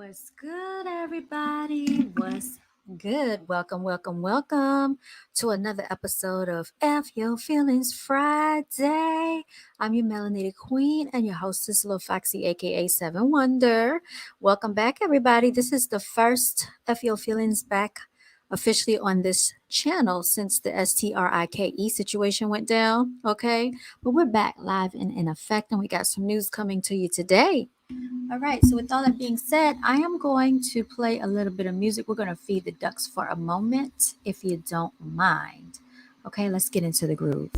What's good, everybody? What's good? Welcome to another episode of F Your Feelings Friday. I'm your melanated queen and your hostess, Lil Foxy, aka Seven Wonder. Welcome back, everybody. This is the first F Your Feelings back officially on this channel since the STRIKE situation went down. Okay, but we're back live and in effect, and we got some news coming to you today. All right, so with all that being said, I am going to play a little bit of music. We're going to feed the ducks for a moment, if you don't mind. Okay, let's get into the groove.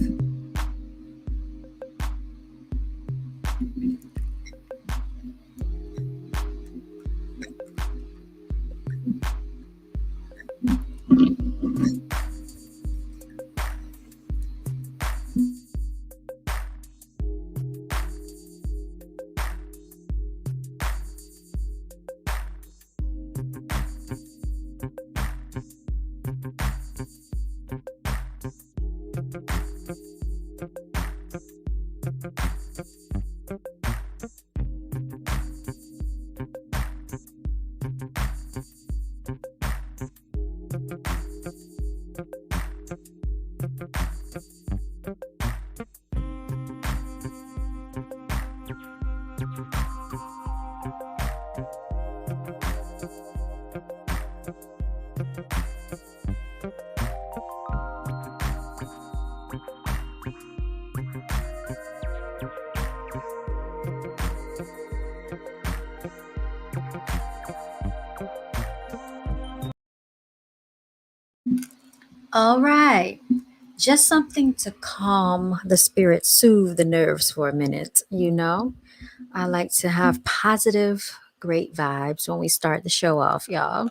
All right, just something to calm the spirit, soothe the nerves for a minute. I like to have positive, great vibes when we start the show off, y'all.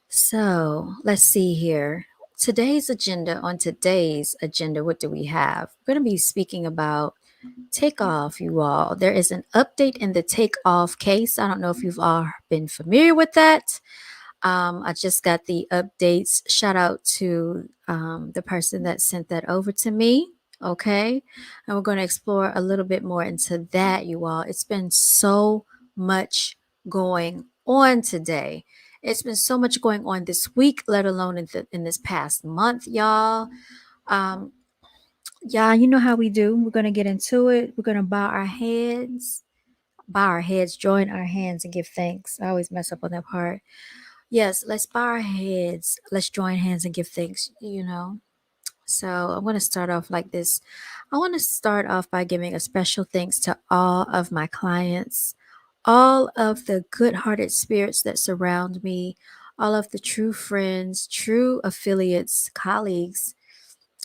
So let's see here. On today's agenda, what do we have? We're going to be speaking about TakeOff, you all. There is an update in the TakeOff case. I don't know if you've all been familiar with that. I just got the updates. Shout out to the person that sent that over to me. Okay. And we're going to explore a little bit more into that, you all. It's been so much going on today. It's been so much going on this week, let alone in this past month, y'all. Um, yeah, you know how we do. We're going to get into it. We're going to bow our heads, join our hands, and give thanks. I always mess up on that part. Yes, let's bow our heads. Let's join hands and give thanks. So I'm going to start off like this. I want to start off by giving a special thanks to all of my clients, all of the good hearted spirits that surround me, all of the true friends, true affiliates, colleagues,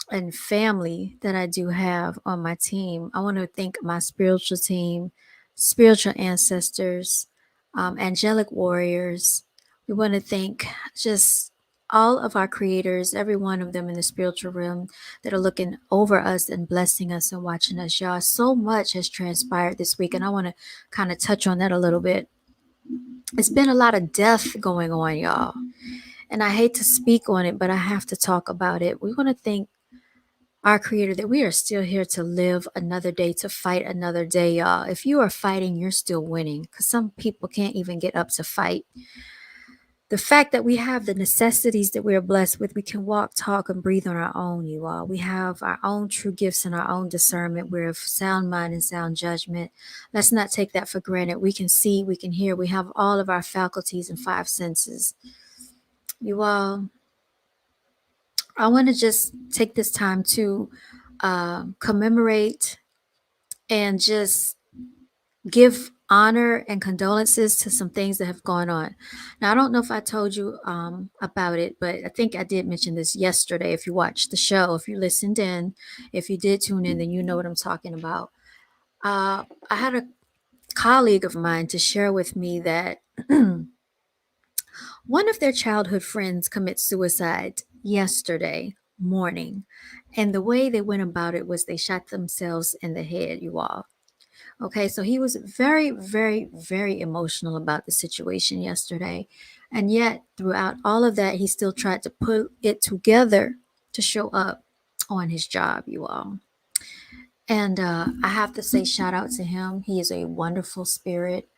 and family that I do have on my team. I want to thank my spiritual team, spiritual ancestors, angelic warriors. We want to thank just all of our creators, every one of them in the spiritual realm that are looking over us and blessing us and watching us, y'all. So much has transpired this week, and I want to kind of touch on that a little bit. It's been a lot of death going on, y'all. And I hate to speak on it, but I have to talk about it. We want to thank our creator that we are still here to live another day, to fight another day, y'all. If you are fighting, you're still winning, because some people can't even get up to fight. The fact that we have the necessities that we are blessed with, we can walk, talk, and breathe on our own, you all. We have our own true gifts and our own discernment. We're of sound mind and sound judgment. Let's not take that for granted. We can see, we can hear, we have all of our faculties and five senses. You all, I want to just take this time to commemorate and just give honor and condolences to some things that have gone on. Now, I don't know if I told you about it, but I think I did mention this yesterday. If you watched the show, if you listened in, if you did tune in, then you know what I'm talking about. I had a colleague of mine to share with me that one of their childhood friends commit suicide yesterday morning. And the way they went about it was they shot themselves in the head, you all. Okay, so he was very, very, very emotional about the situation yesterday. And yet, throughout all of that, he still tried to put it together to show up on his job, you all. And I have to say, shout out to him. He is a wonderful spirit.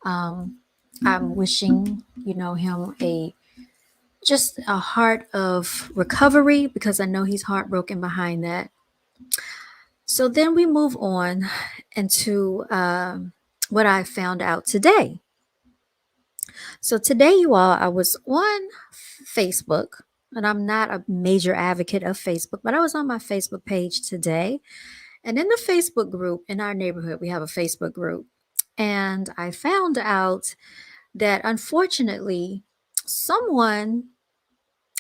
Um, I'm wishing, him a just a heart of recovery because I know he's heartbroken behind that. So then we move on into what I found out today. So today, you all, I was on Facebook, and I'm not a major advocate of Facebook, but I was on my Facebook page today. And in the Facebook group in our neighborhood, we have a Facebook group. And I found out that unfortunately, someone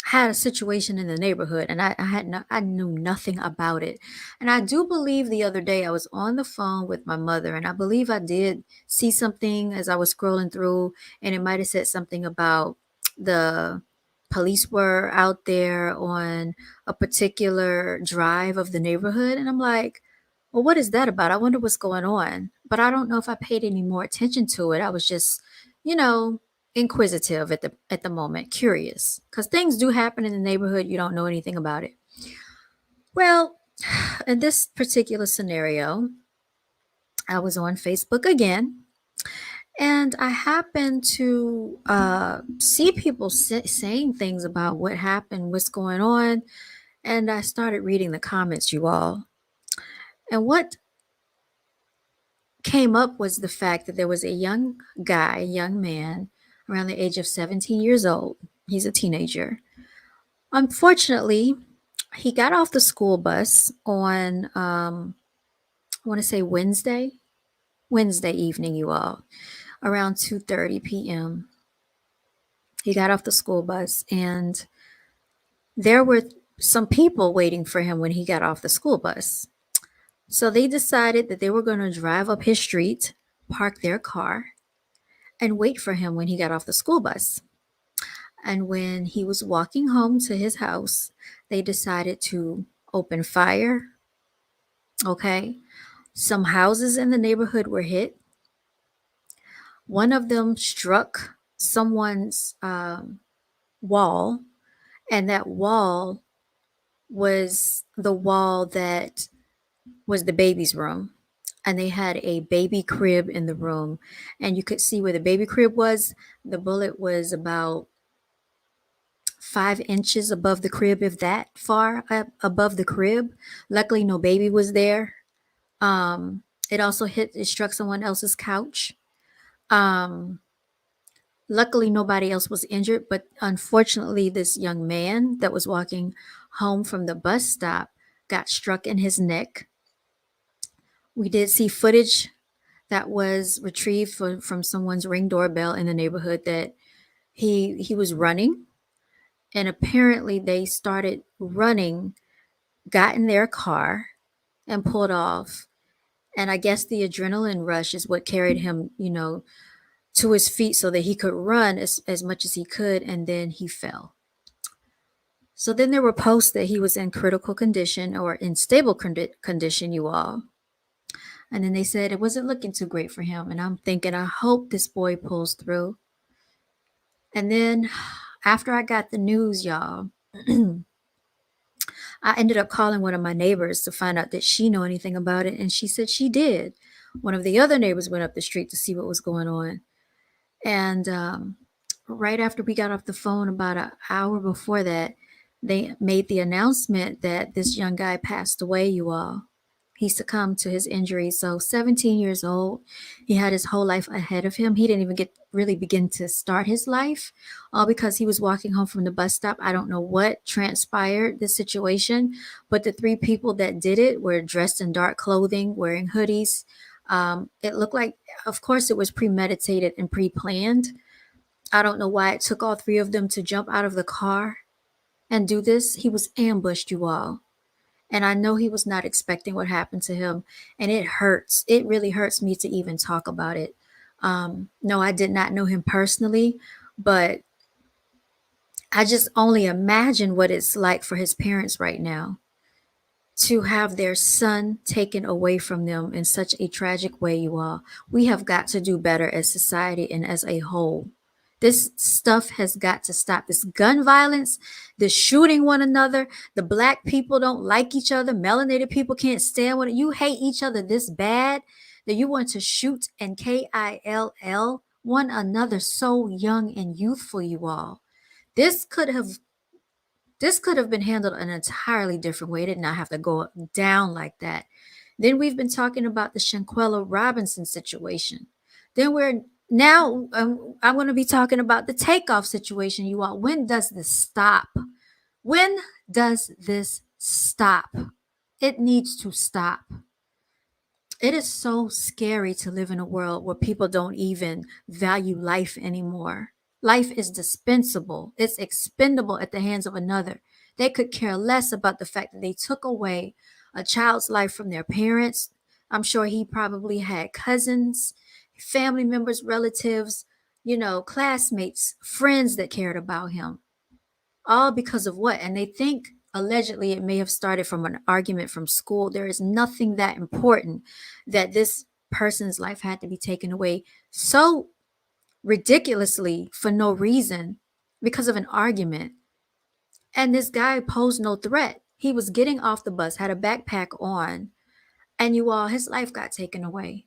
had a situation in the neighborhood, and I knew nothing about it. And I do believe the other day I was on the phone with my mother, and I believe I did see something as I was scrolling through, and it might have said something about the police were out there on a particular drive of the neighborhood. And I'm like, well, what is that about? I wonder what's going on. But I don't know if I paid any more attention to it. I was just, you know, inquisitive at the moment, curious, because things do happen in the neighborhood. You don't know anything about it. Well, in this particular scenario, I was on Facebook again, and I happened to see people saying things about what happened, what's going on, and I started reading the comments, you all. And what came up was the fact that there was a young guy, a young man, around the age of 17 years old. He's a teenager. Unfortunately, he got off the school bus on, I want to say Wednesday evening, you all, around 2:30 p.m. He got off the school bus, and there were some people waiting for him when he got off the school bus. So they decided that they were going to drive up his street, park their car, and wait for him when he got off the school bus. And when he was walking home to his house, they decided to open fire. Okay. Some houses in the neighborhood were hit. One of them struck someone's wall, and that wall was the wall that was the baby's room. And they had a baby crib in the room, and you could see where the baby crib was. The bullet was about 5 inches above the crib, if that far up above the crib. Luckily, no baby was there. It also it struck someone else's couch. Um, Luckily, nobody else was injured, but unfortunately, this young man that was walking home from the bus stop got struck in his neck. We did see footage that was retrieved from someone's Ring doorbell in the neighborhood that he was running, and apparently they started running, got in their car, and pulled off. And I guess the adrenaline rush is what carried him, to his feet so that he could run as much as he could, and then he fell. So then there were posts that he was in critical condition or in stable condition, you all. And then they said it wasn't looking too great for him. And I'm thinking, I hope this boy pulls through. And then after I got the news, y'all, I ended up calling one of my neighbors to find out did she know anything about it. And she said she did. One of the other neighbors went up the street to see what was going on. And right after we got off the phone, about an hour before that, they made the announcement that this young guy passed away, you all. He succumbed to his injuries. So 17 years old, he had his whole life ahead of him. He didn't even really begin to start his life, all because he was walking home from the bus stop. I don't know what transpired this situation, but the three people that did it were dressed in dark clothing, wearing hoodies. It looked like, of course, it was premeditated and pre-planned. I don't know why it took all three of them to jump out of the car and do this. He was ambushed, you all. And I know he was not expecting what happened to him. And it hurts. It really hurts me to even talk about it. No, I did not know him personally, but I just only imagine what it's like for his parents right now to have their son taken away from them in such a tragic way, you all. We have got to do better as society and as a whole. This stuff has got to stop. This gun violence, the shooting one another, the black people don't like each other, melanated people can't stand one. You hate each other this bad that you want to shoot and kill one another so young and youthful, you all. This could have this could have been handled an entirely different way. It did not have to go down like that. Then we've been talking about the Shanquella Robinson situation. Then we're now I'm going to be talking about the takeoff situation, you all. When does this stop? When does this stop? It needs to stop. It is so scary to live in a world where people don't even value life anymore. Life is dispensable, it's expendable at the hands of another. They could care less about the fact that they took away a child's life from their parents. I'm sure he probably had cousins, family members, relatives, classmates, friends that cared about him, all because of what? And they think allegedly it may have started from an argument from school. There is nothing that important that this person's life had to be taken away so ridiculously for no reason because of an argument. And this guy posed no threat. He was getting off the bus, had a backpack on, and you all, his life got taken away.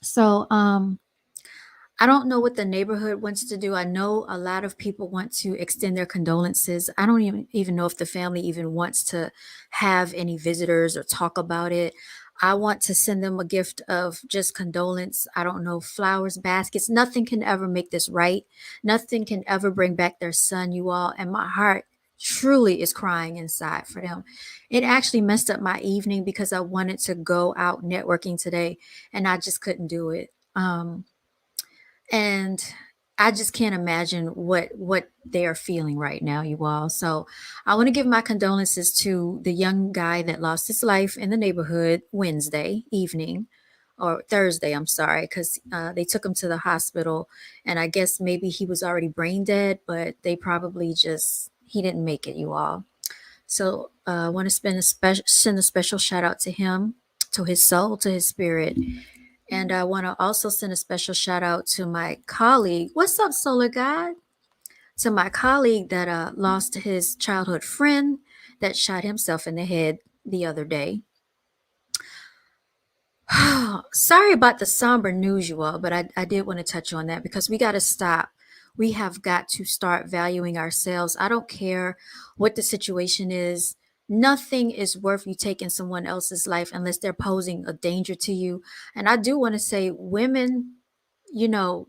So, I don't know what the neighborhood wants to do. I know a lot of people want to extend their condolences. I don't even know if the family even wants to have any visitors or talk about it. I want to send them a gift of just condolence. I don't know, flowers, baskets. Nothing can ever make this right. Nothing can ever bring back their son, you all. And my heart truly is crying inside for them. It actually messed up my evening because I wanted to go out networking today and I just couldn't do it. And I just can't imagine what they are feeling right now, you all. So I want to give my condolences to the young guy that lost his life in the neighborhood Wednesday evening, or Thursday, I'm sorry, because they took him to the hospital, and I guess maybe he was already brain dead, but they probably just he didn't make it, you all. So I want to send a special shout out to him, to his soul, to his spirit. And I want to also send a special shout out to my colleague. What's up, Solar God? To my colleague that lost his childhood friend that shot himself in the head the other day. Sorry about the somber news, you all, but I did want to touch on that because we got to stop. We have got to start valuing ourselves. I don't care what the situation is. Nothing is worth you taking someone else's life unless they're posing a danger to you. And I do want to say, women,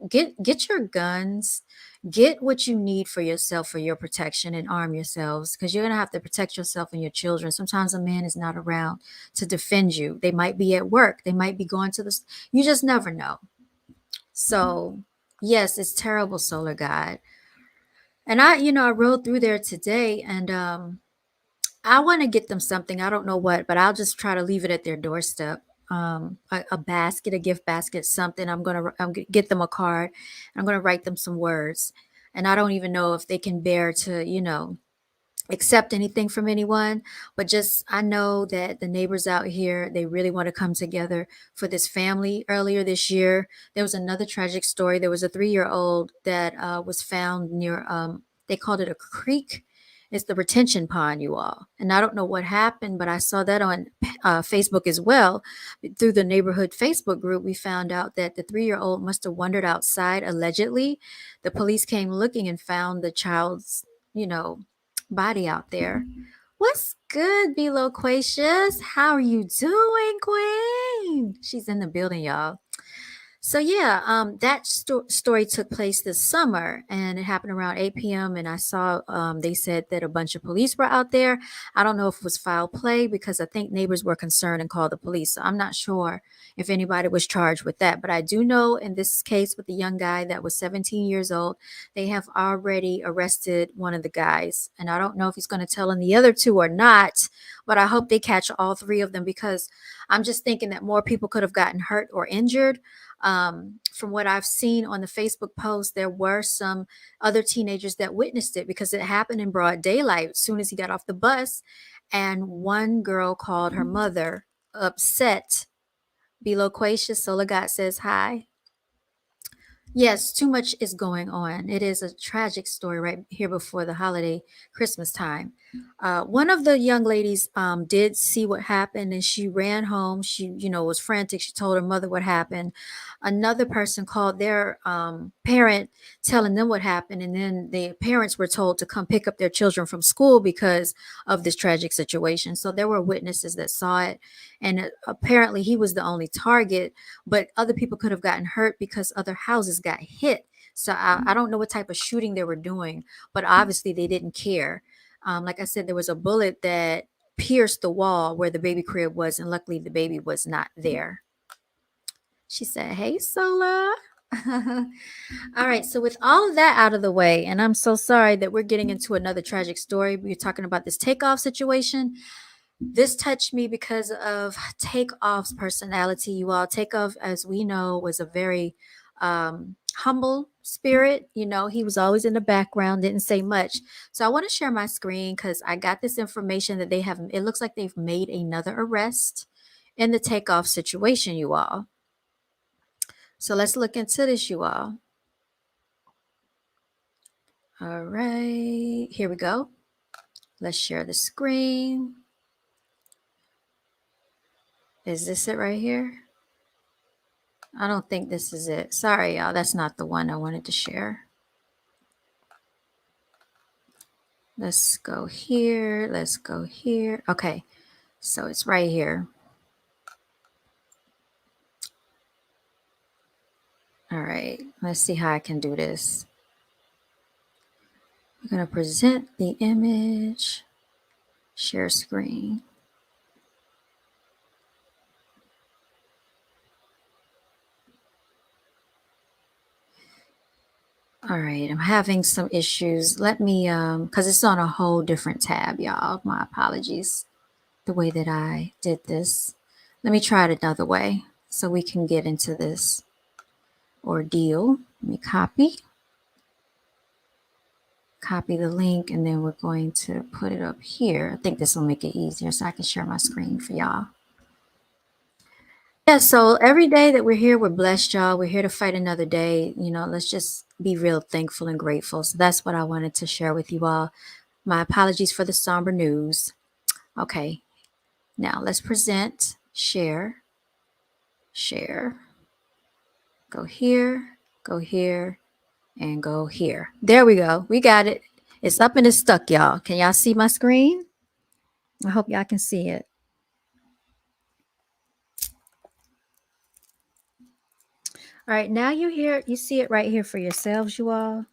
get your guns, get what you need for yourself for your protection, and arm yourselves because you're gonna have to protect yourself and your children. Sometimes a man is not around to defend you. They might be at work, they might be going to the you just never know. So yes, it's terrible, Solar God. And I rode through there today, and I want to get them something. I don't know what, but I'll just try to leave it at their doorstep. A basket, a gift basket, something. Get them a card. I'm gonna write them some words, and I don't even know if they can bear to, accept anything from anyone, but just I know that the neighbors out here, they really want to come together for this family. Earlier this year there was another tragic story. There was a 3-year-old that was found near they called it a creek. It's the retention pond, you all. And I don't know what happened, but I saw that on Facebook as well. Through the neighborhood Facebook group, we found out that the 3-year-old must have wandered outside allegedly. The police came looking and found the child's, you know, body out there. What's good, Be Loquacious? How are you doing, Queen? She's in the building, y'all. So yeah, that story took place this summer, and it happened around 8 p.m. And I saw they said that a bunch of police were out there. I don't know if it was foul play because I think neighbors were concerned and called the police. So I'm not sure if anybody was charged with that. But I do know in this case with the young guy that was 17 years old, they have already arrested one of the guys, and I don't know if he's going to tell on the other two or not. But I hope they catch all three of them because I'm just thinking that more people could have gotten hurt or injured. From what I've seen on the Facebook post, there were some other teenagers that witnessed it because it happened in broad daylight as soon as he got off the bus. And one girl called her mother upset. Be Loquacious, Solar God says hi. Yes, too much is going on. It is a tragic story right here before the holiday Christmas time. One of the young ladies did see what happened and she ran home. She, was frantic. She told her mother what happened. Another person called their parent telling them what happened. And then the parents were told to come pick up their children from school because of this tragic situation. So there were witnesses that saw it. And apparently he was the only target, but other people could have gotten hurt because other houses got hit. So I don't know what type of shooting they were doing, but obviously they didn't care. Like I said, there was a bullet that pierced the wall where the baby crib was, and luckily the baby was not there. She said, "Hey, Sola." All right, so with all of that out of the way, and I'm so sorry that we're getting into another tragic story. We're talking about this takeoff situation. This touched me because of Takeoff's personality. You all, Takeoff, as we know, was a very humble spirit. He was always in the background, didn't say much. So I want to share my screen because I got this information that it looks like they've made another arrest in the Takeoff situation, you all. So let's look into this, you all. All right, here we go. Let's share the screen. Is this it right here? I don't think this is it. Sorry, y'all. That's not the one I wanted to share. Let's go here. Let's go here. Okay. So it's right here. All right. Let's see how I can do this. I'm going to present the image, share screen. All right. I'm having some issues. Let me, because it's on a whole different tab, y'all. My apologies. The way that I did this. Let me try it another way so we can get into this ordeal. Let me copy the link, and then we're going to put it up here. I think this will make it easier so I can share my screen for y'all. Yeah, so every day that we're here, we're blessed, y'all. We're here to fight another day. Let's just be real thankful and grateful. So that's what I wanted to share with you all. My apologies for the somber news. Okay, now let's present, share, go here, and go here. There we go. We got it. It's up and it's stuck, y'all. Can y'all see my screen? I hope y'all can see it. All right, now you see it right here for yourselves, you all.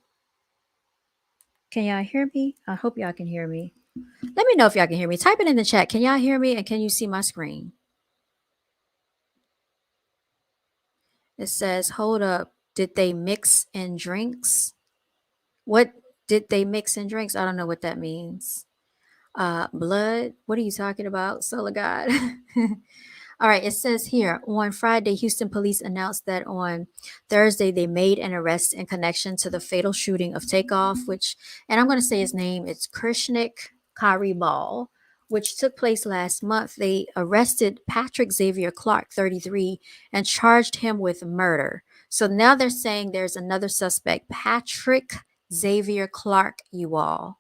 Can y'all hear me? I hope y'all can hear me. Let me know if y'all can hear me. Type it in the chat. Can y'all hear me and can you see my screen? It says, hold up. Did they mix in drinks? What did they mix in drinks? I don't know what that means. Blood? What are you talking about, Solar God? All right, it says here on Friday, Houston police announced that on Thursday they made an arrest in connection to the fatal shooting of Takeoff, and I'm going to say his name, it's Krishnik Karibal, which took place last month. They arrested Patrick Xavier Clark, 33, and charged him with murder. So now they're saying there's another suspect, Patrick Xavier Clark, you all.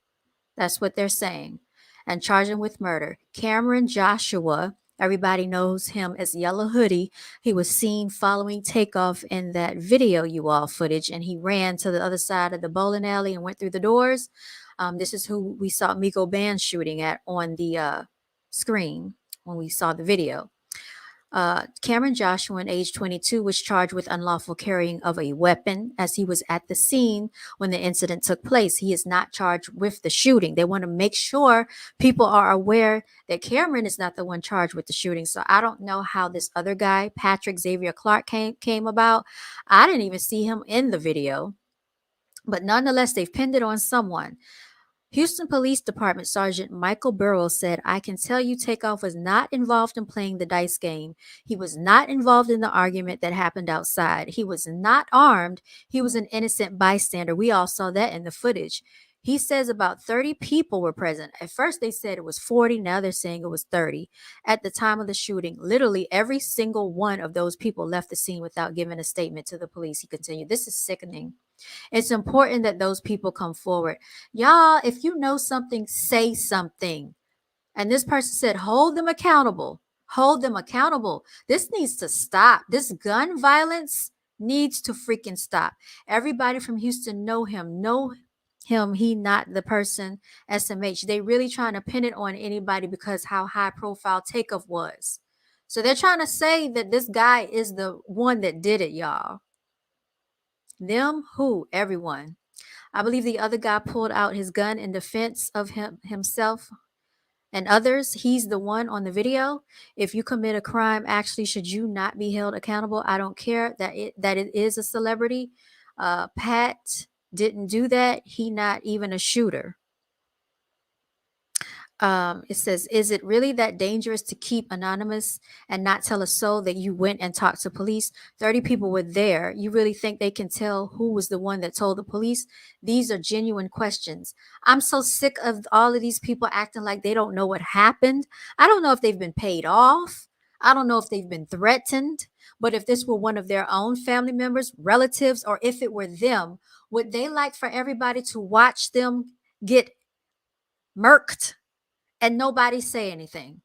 That's what they're saying. And charge him with murder. Cameron Joshua, everybody knows him as Yellow Hoodie. He was seen following Takeoff in that video, you all, footage, and he ran to the other side of the bowling alley and went through the doors. This is who we saw Miko Band shooting at on the screen when we saw the video. Cameron Joshua, age 22, was charged with unlawful carrying of a weapon as he was at the scene when the incident took place. He is not charged with the shooting. They want to make sure people are aware that Cameron is not the one charged with the shooting. So I don't know how this other guy, Patrick Xavier Clark, came about. I didn't even see him in the video. But nonetheless, they've pinned it on someone. Houston Police Department Sergeant Michael Burrows said, I can tell you Takeoff was not involved in playing the dice game. He was not involved in the argument that happened outside. He was not armed. He was an innocent bystander. We all saw that in the footage. He says about 30 people were present. At first, they said it was 40. Now they're saying it was 30. At the time of the shooting, literally every single one of those people left the scene without giving a statement to the police. He continued, "This is sickening. It's important that those people come forward. Y'all, if you know something, say something." And this person said, "Hold them accountable. Hold them accountable. This needs to stop. This gun violence needs to freaking stop. Everybody from Houston know him. Know him. He not the person SMH. They really trying to pin it on anybody because how high profile Takeoff was. So they're trying to say that this guy is the one that did it, y'all. Them who? Everyone. I believe the other guy pulled out his gun in defense of himself and others. He's the one on the video. If you commit a crime, actually, should you not be held accountable? I don't care that it is a celebrity. Pat didn't do that. He not even a shooter. It says, "Is it really that dangerous to keep anonymous and not tell a soul that you went and talked to police? 30 people were there. You really think they can tell who was the one that told the police? These are genuine questions." I'm so sick of all of these people acting like they don't know what happened. I don't know if they've been paid off. I don't know if they've been threatened. But if this were one of their own family members, relatives, or if it were them, would they like for everybody to watch them get murked and nobody say anything?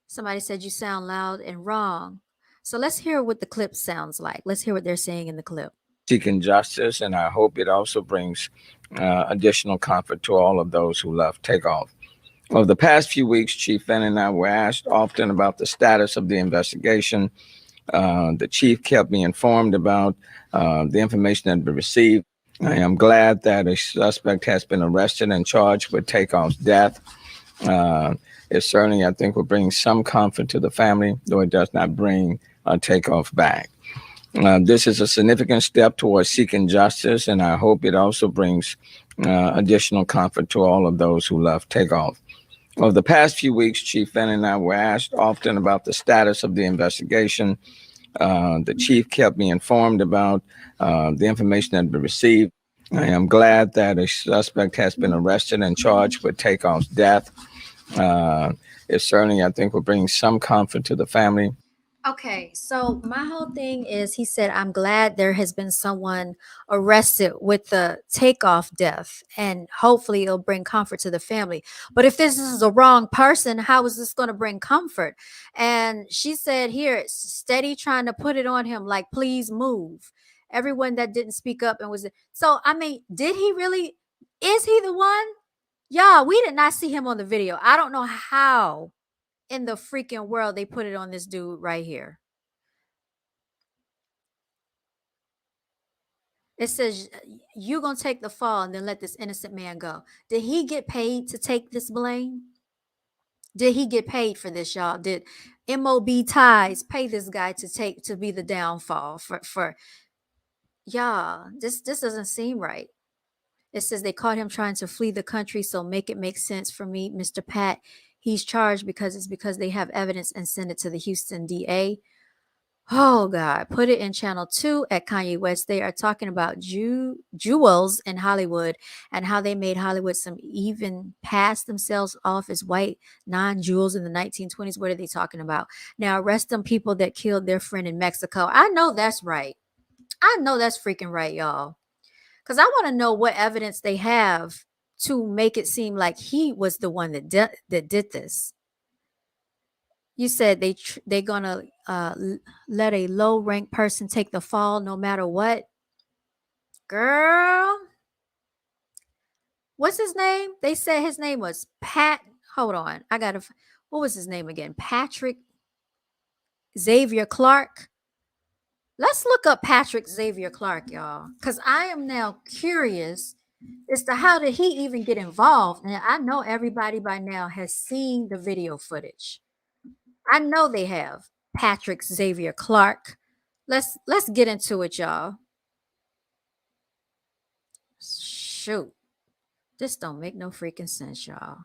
Somebody said you sound loud and wrong. So let's hear what the clip sounds like. Let's hear what they're saying in the clip. Seeking justice, and I hope it also brings additional comfort to all of those who love Takeoff. Over the past few weeks, Chief Fenn and I were asked often about the status of the investigation. The chief kept me informed about the information that had been received. I am glad that a suspect has been arrested and charged with Takeoff's death. Uh, it certainly, I think, will bring some comfort to the family, though it does not bring Takeoff back. This is a significant step towards seeking justice, and I hope it also brings additional comfort to all of those who love Takeoff. Over the past few weeks, Chief Fenn and I were asked often about the status of the investigation. The chief kept me informed about the information that had been received. I am glad that a suspect has been arrested and charged with Takeoff's death. Uh, it certainly, I think, will bring some comfort to the family. Okay, so my whole thing is he said, "I'm glad there has been someone arrested with the Takeoff death, and hopefully it'll bring comfort to the family." But if this is the wrong person, how is this going to bring comfort? And she said here, steady trying to put it on him, like, please move. Everyone that didn't speak up and was so, I mean, did he really? Is he the one? Y'all, we did not see him on the video. I don't know how in the freaking world they put it on this dude right here. It says, "You gonna take the fall and then let this innocent man go." Did he get paid to take this blame? Did he get paid for this, y'all? Did MOB ties pay this guy to be the downfall for y'all? This doesn't seem right. It says they caught him trying to flee the country, so make it make sense for me, Mr. Pat. He's charged because they have evidence and send it to the Houston DA. Oh God, put it in channel 2 at Kanye West. They are talking about jewels in Hollywood and how they made Hollywood some even pass themselves off as white non-jewels in the 1920s. What are they talking about? Now arrest them people that killed their friend in Mexico. I know that's right. I know that's freaking right, y'all. Because I want to know what evidence they have to make it seem like he was the one that did this. You said they're gonna let a low ranked person take the fall no matter what. Girl, what's his name? They said his name was Pat. Hold on, I gotta. What was his name again? Patrick Xavier Clark. Let's look up Patrick Xavier Clark, y'all, because I am now curious as to how did he even get involved. And I know everybody by now has seen the video footage. I know they have. Patrick Xavier Clark. Let's get into it, y'all. Shoot. This don't make no freaking sense, y'all.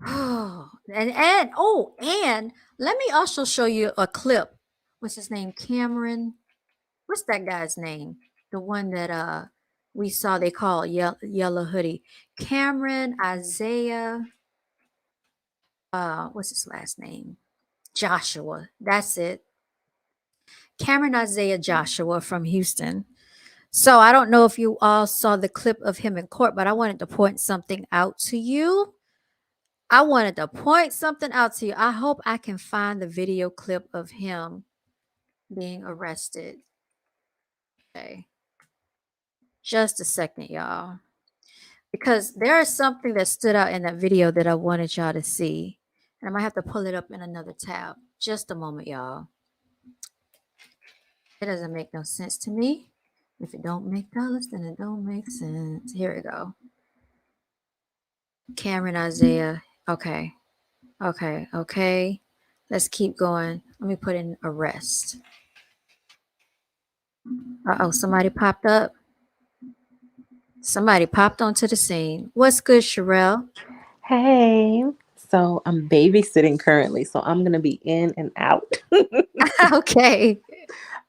Oh, and let me also show you a clip. What's his name? Cameron. What's that guy's name? the one that we saw they call yellow hoodie. Cameron Isaiah, what's his last name? Joshua. That's it. Cameron Isaiah Joshua from Houston. So I don't know if you all saw the clip of him in court, but I wanted to point something out to you. I wanted to point something out to you. I hope I can find the video clip of him being arrested. Okay. Just a second, y'all. Because there is something that stood out in that video that I wanted y'all to see. And I might have to pull it up in another tab. Just a moment, y'all. It doesn't make no sense to me. If it don't make dollars, then it don't make sense. Here we go. Cameron Isaiah. Okay. Okay. Okay. Let's keep going. Let me put in arrest. Uh-oh, somebody popped up. Somebody popped onto the scene. What's good, Sherelle? Hey, so I'm babysitting currently, so I'm gonna be in and out. Okay.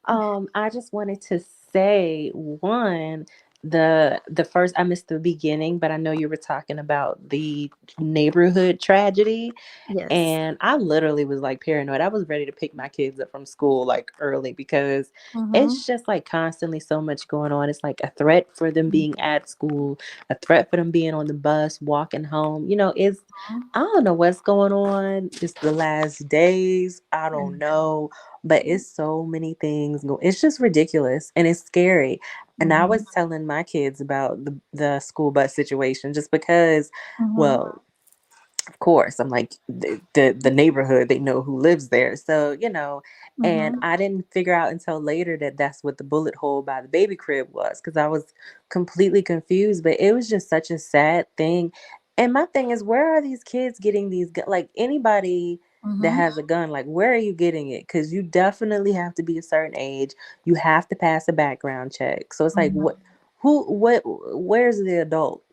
I just wanted to say one, the first I missed the beginning, but I know you were talking about the neighborhood tragedy. Yes. And I literally was like paranoid. I was ready to pick my kids up from school like early because Mm-hmm. it's just like constantly so much going on. It's like a threat for them being at school, a threat for them being on the bus, walking home. It's I don't know what's going on. It's the last days. I don't know. But it's so many things. It's just ridiculous and it's scary. And I Mm-hmm. was telling my kids about the school bus situation just because, Mm-hmm. well, of course, I'm like the neighborhood, they know who lives there, so and Mm-hmm. I didn't figure out until later that that's what the bullet hole by the baby crib was, because I was completely confused. But it was just such a sad thing. And my thing is, where are these kids getting these like anybody that Mm-hmm. has a gun, like where are you getting it? Because you definitely have to be a certain age, you have to pass a background check, so it's like Mm-hmm. where's the adult?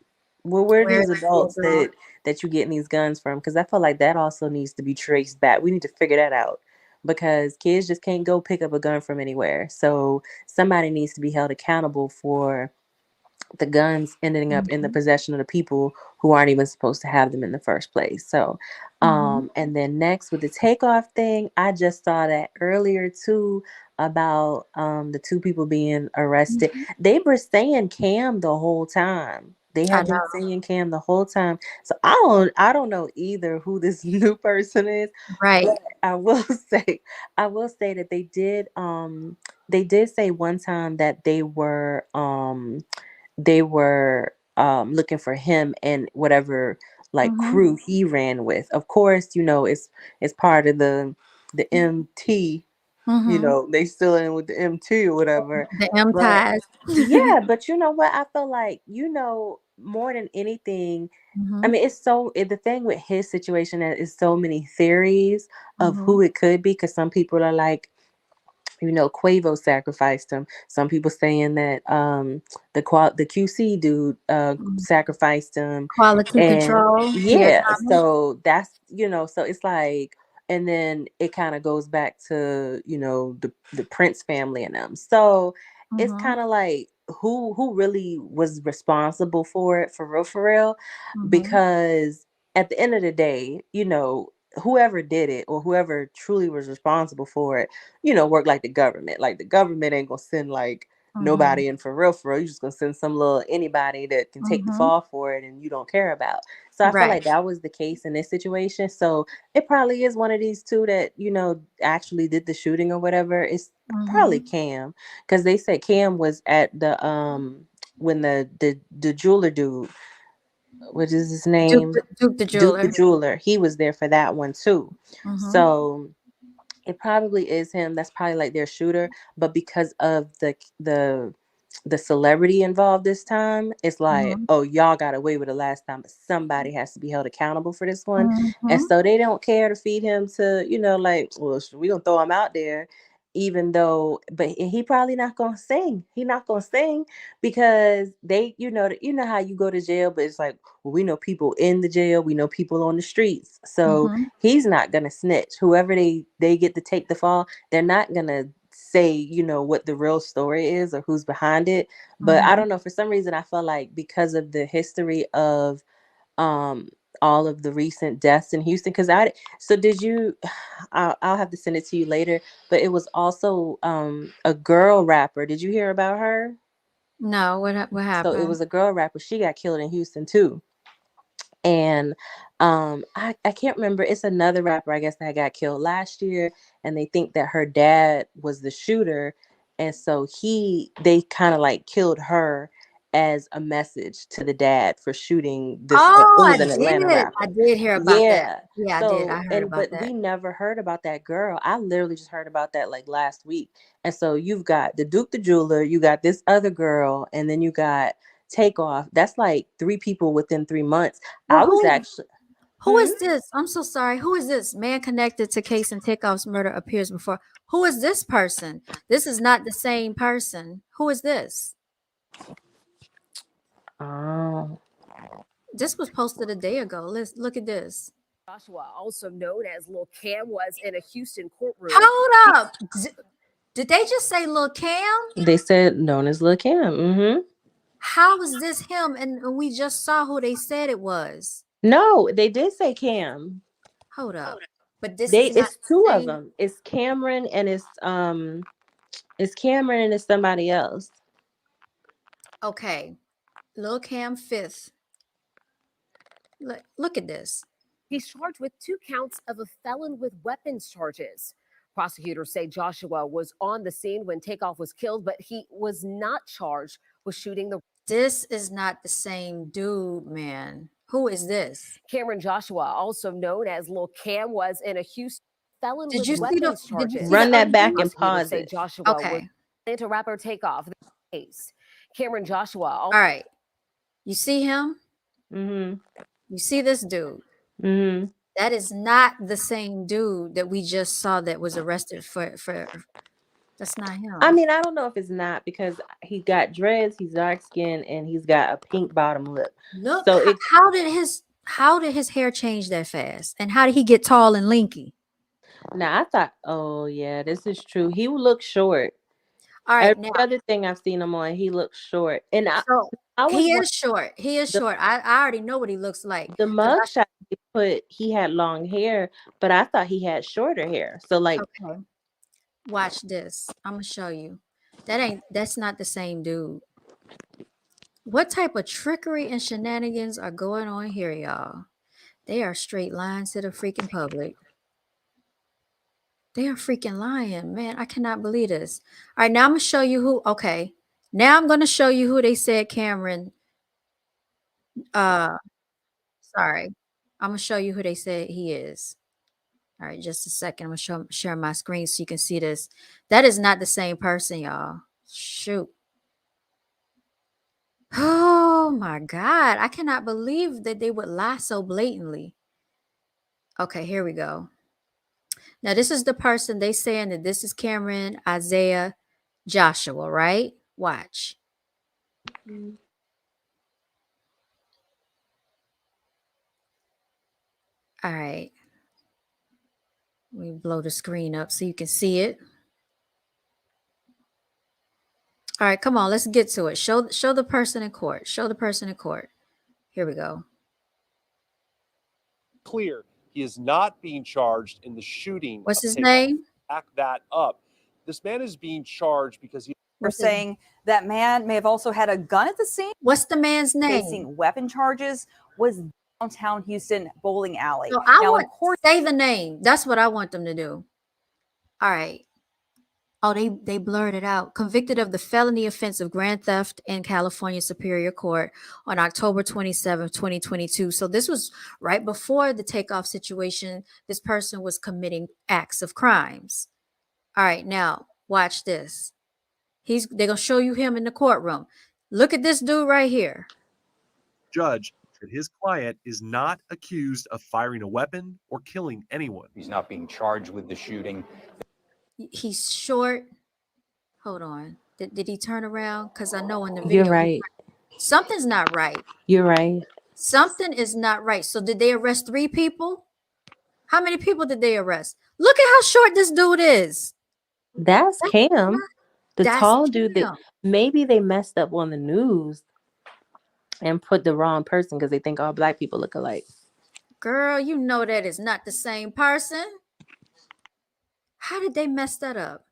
Where are Where these is the adults adult? that you getting these guns from? Because I feel like that also needs to be traced back. We need to figure that out, because kids just can't go pick up a gun from anywhere. So somebody needs to be held accountable for the guns ending up in the Mm-hmm. possession of the people who aren't even supposed to have them in the first place. So, Mm-hmm. and then next with the takeoff thing, I just saw that earlier too, about the two people being arrested. Mm-hmm. They were saying Cam the whole time. They I have been know. saying Cam the whole time. So I don't know either who this new person is, but Right. I will say that they did say one time that they were looking for him and whatever like Mm-hmm. crew he ran with. Of course, it's part of the MT. Mm-hmm. They still in with the MT or whatever. The M But ties. yeah, but you know what? I feel like, more than anything, I Mm-hmm. mean, the thing with his situation is so many theories of Mm-hmm. who it could be, because some people are like, Quavo sacrificed him. Some people saying that the QC dude Mm-hmm. sacrificed him, Quality and control. Pierre yeah, Thomas. so that's so it's like, and then it kind of goes back to the Prince family and them. So it's Mm-hmm. kind of like who really was responsible for it, for real, Mm-hmm. because at the end of the day, whoever did it or whoever truly was responsible for it, work like the government. Like the government ain't gonna send like Mm-hmm. nobody in for real, for real. You're just gonna send some little anybody that can take the Mm-hmm. fall for it and you don't care about. So I feel Right. like that was the case in this situation. So it probably is one of these two that, actually did the shooting or whatever. It's probably Mm-hmm. Cam. Because they said Cam was at the when the jeweler dude, what is his name? Duke the Duke the jeweler. jeweler. He was there for that one too. Mm-hmm. So it probably is him. That's probably like their shooter. But because of the celebrity involved this time, it's like, Mm-hmm. oh, y'all got away with it last time, but somebody has to be held accountable for this one. And Mm-hmm. so they don't care to feed him to, like, well, we gonna throw him out there, even though, but he probably not gonna sing. He not gonna sing because they, how you go to jail, but it's like, well, we know people in the jail, we know people on the streets, so Mm-hmm. he's not gonna snitch. Whoever they get to take the fall, they're not gonna say, you know, what the real story is or who's behind it. But I Mhm. don't know, for some reason I feel like because of the history of um all of the recent deaths in Houston, because I so did you I'll have to send it to you later, but it was also a girl rapper. Did you hear about her? No, what So it happened? was a girl rapper, she got killed in Houston too. And I can't remember, it's another rapper I guess that got killed last year, and they think that her dad was the shooter, and so they kind of like killed her as a message to the dad for shooting this it Oh, was an Atlanta I rapper. did hear about that. Yeah. Yeah, I did. I So, heard and about but that. we never heard about that girl. I literally just heard about that like last week. And so you've got the Duke the Jeweler, you got this other girl, and then you got Takeoff. That's like three people within 3 months. Well, I was actually who hmm? is this? I'm so sorry. Who is this man connected to case and Takeoff's murder appears before? Who is this person? This is not the same person. Who is this? Oh. This was posted a day ago. Let's look at this. Joshua, also known as Lil Cam, was in a Houston courtroom. Hold up. Did they just say Lil Cam? They said known as Lil Kim. Mm-hmm. How is this him? And we just saw who they said it was. No, they did say Cam. Hold up. But this They is not it's two the of same. them. It's Cameron and it's somebody else. Okay. Lil Cam fifth. Look at this. He's charged with 2 counts of a felon with weapons charges. Prosecutors say Joshua was on the scene when Takeoff was killed, but he was not charged with shooting the. This is not the same dude, man. Who is this? Cameron Joshua, also known as Lil Cam, was in a Houston felon Did with you see the weapons did you see charges. the Run other that back dude? and Prosecutors pause say it. Joshua was Okay. Atlanta rapper Takeoff the case. Cameron Joshua. All right. You see him? Mm-hmm. You see this dude? Mm-hmm. That is not the same dude that we just saw that was arrested for that's not I him. mean, I don't know if it's not because he got dreads, he's dark skinned, and he's got a pink bottom lip. Look, So it how did his hair change that fast? And how did he get tall and lanky? now I thought, oh yeah, this is true. He would look short. All right, Every now other thing I've seen him on, he looks short. And so I was he wondering, is short. He is the short. I already know what he looks like the because mugshot they put, he had long hair, but I thought he had shorter hair. So like, okay. Watch this. I'm gonna show you. That's not the same dude. What type of trickery and shenanigans are going on here, y'all? They are straight lines to the freaking public. They are freaking lying, man. I cannot believe this. All right, now I'm gonna show you who. Okay, now I'm gonna show you who they said Cameron. Uh, sorry, I'm gonna show you who they said he is. All right, just a second. I'm gonna share my screen so you can see this. That is not the same person, y'all. Shoot. Oh my God. I cannot believe that they would lie so blatantly. Okay, here we go. Now, this is the person they saying that this is Cameron, Isaiah, Joshua, right? Watch. All right. Let me blow the screen up so you can see it. All right, come on, let's get to it. Show the person in court. Show the person in court. Here we go. Clear, he is not being charged in the shooting. What's his Takeoff. name? Back that up. This man is being charged because he. We're saying that man may have also had a gun at the scene, What's the man's name? facing weapon charges, was downtown Houston bowling alley. So I Now, want of course, say the name. That's what I want them to do. All right. Oh, they blurred it out. Convicted of the felony offense of grand theft in California Superior Court on October 27th, 2022. So this was right before the takeoff situation. This person was committing acts of crimes. All right, now watch this. They're gonna show you him in the courtroom. Look at this dude right here. Judge that his client is not accused of firing a weapon or killing anyone. He's not being charged with the shooting. He's short. Hold on. Did he turn around? Because I know in the you're video right. something's not right. You're right. Something is not right. So did they arrest 3 people? How many people did they arrest? Look at how short this dude is. That's That's Cam, the that's tall dude that Cam. maybe they messed up on the news and put the wrong person because they think all black people look alike. Girl, you know that is not the same person. How did they mess that up?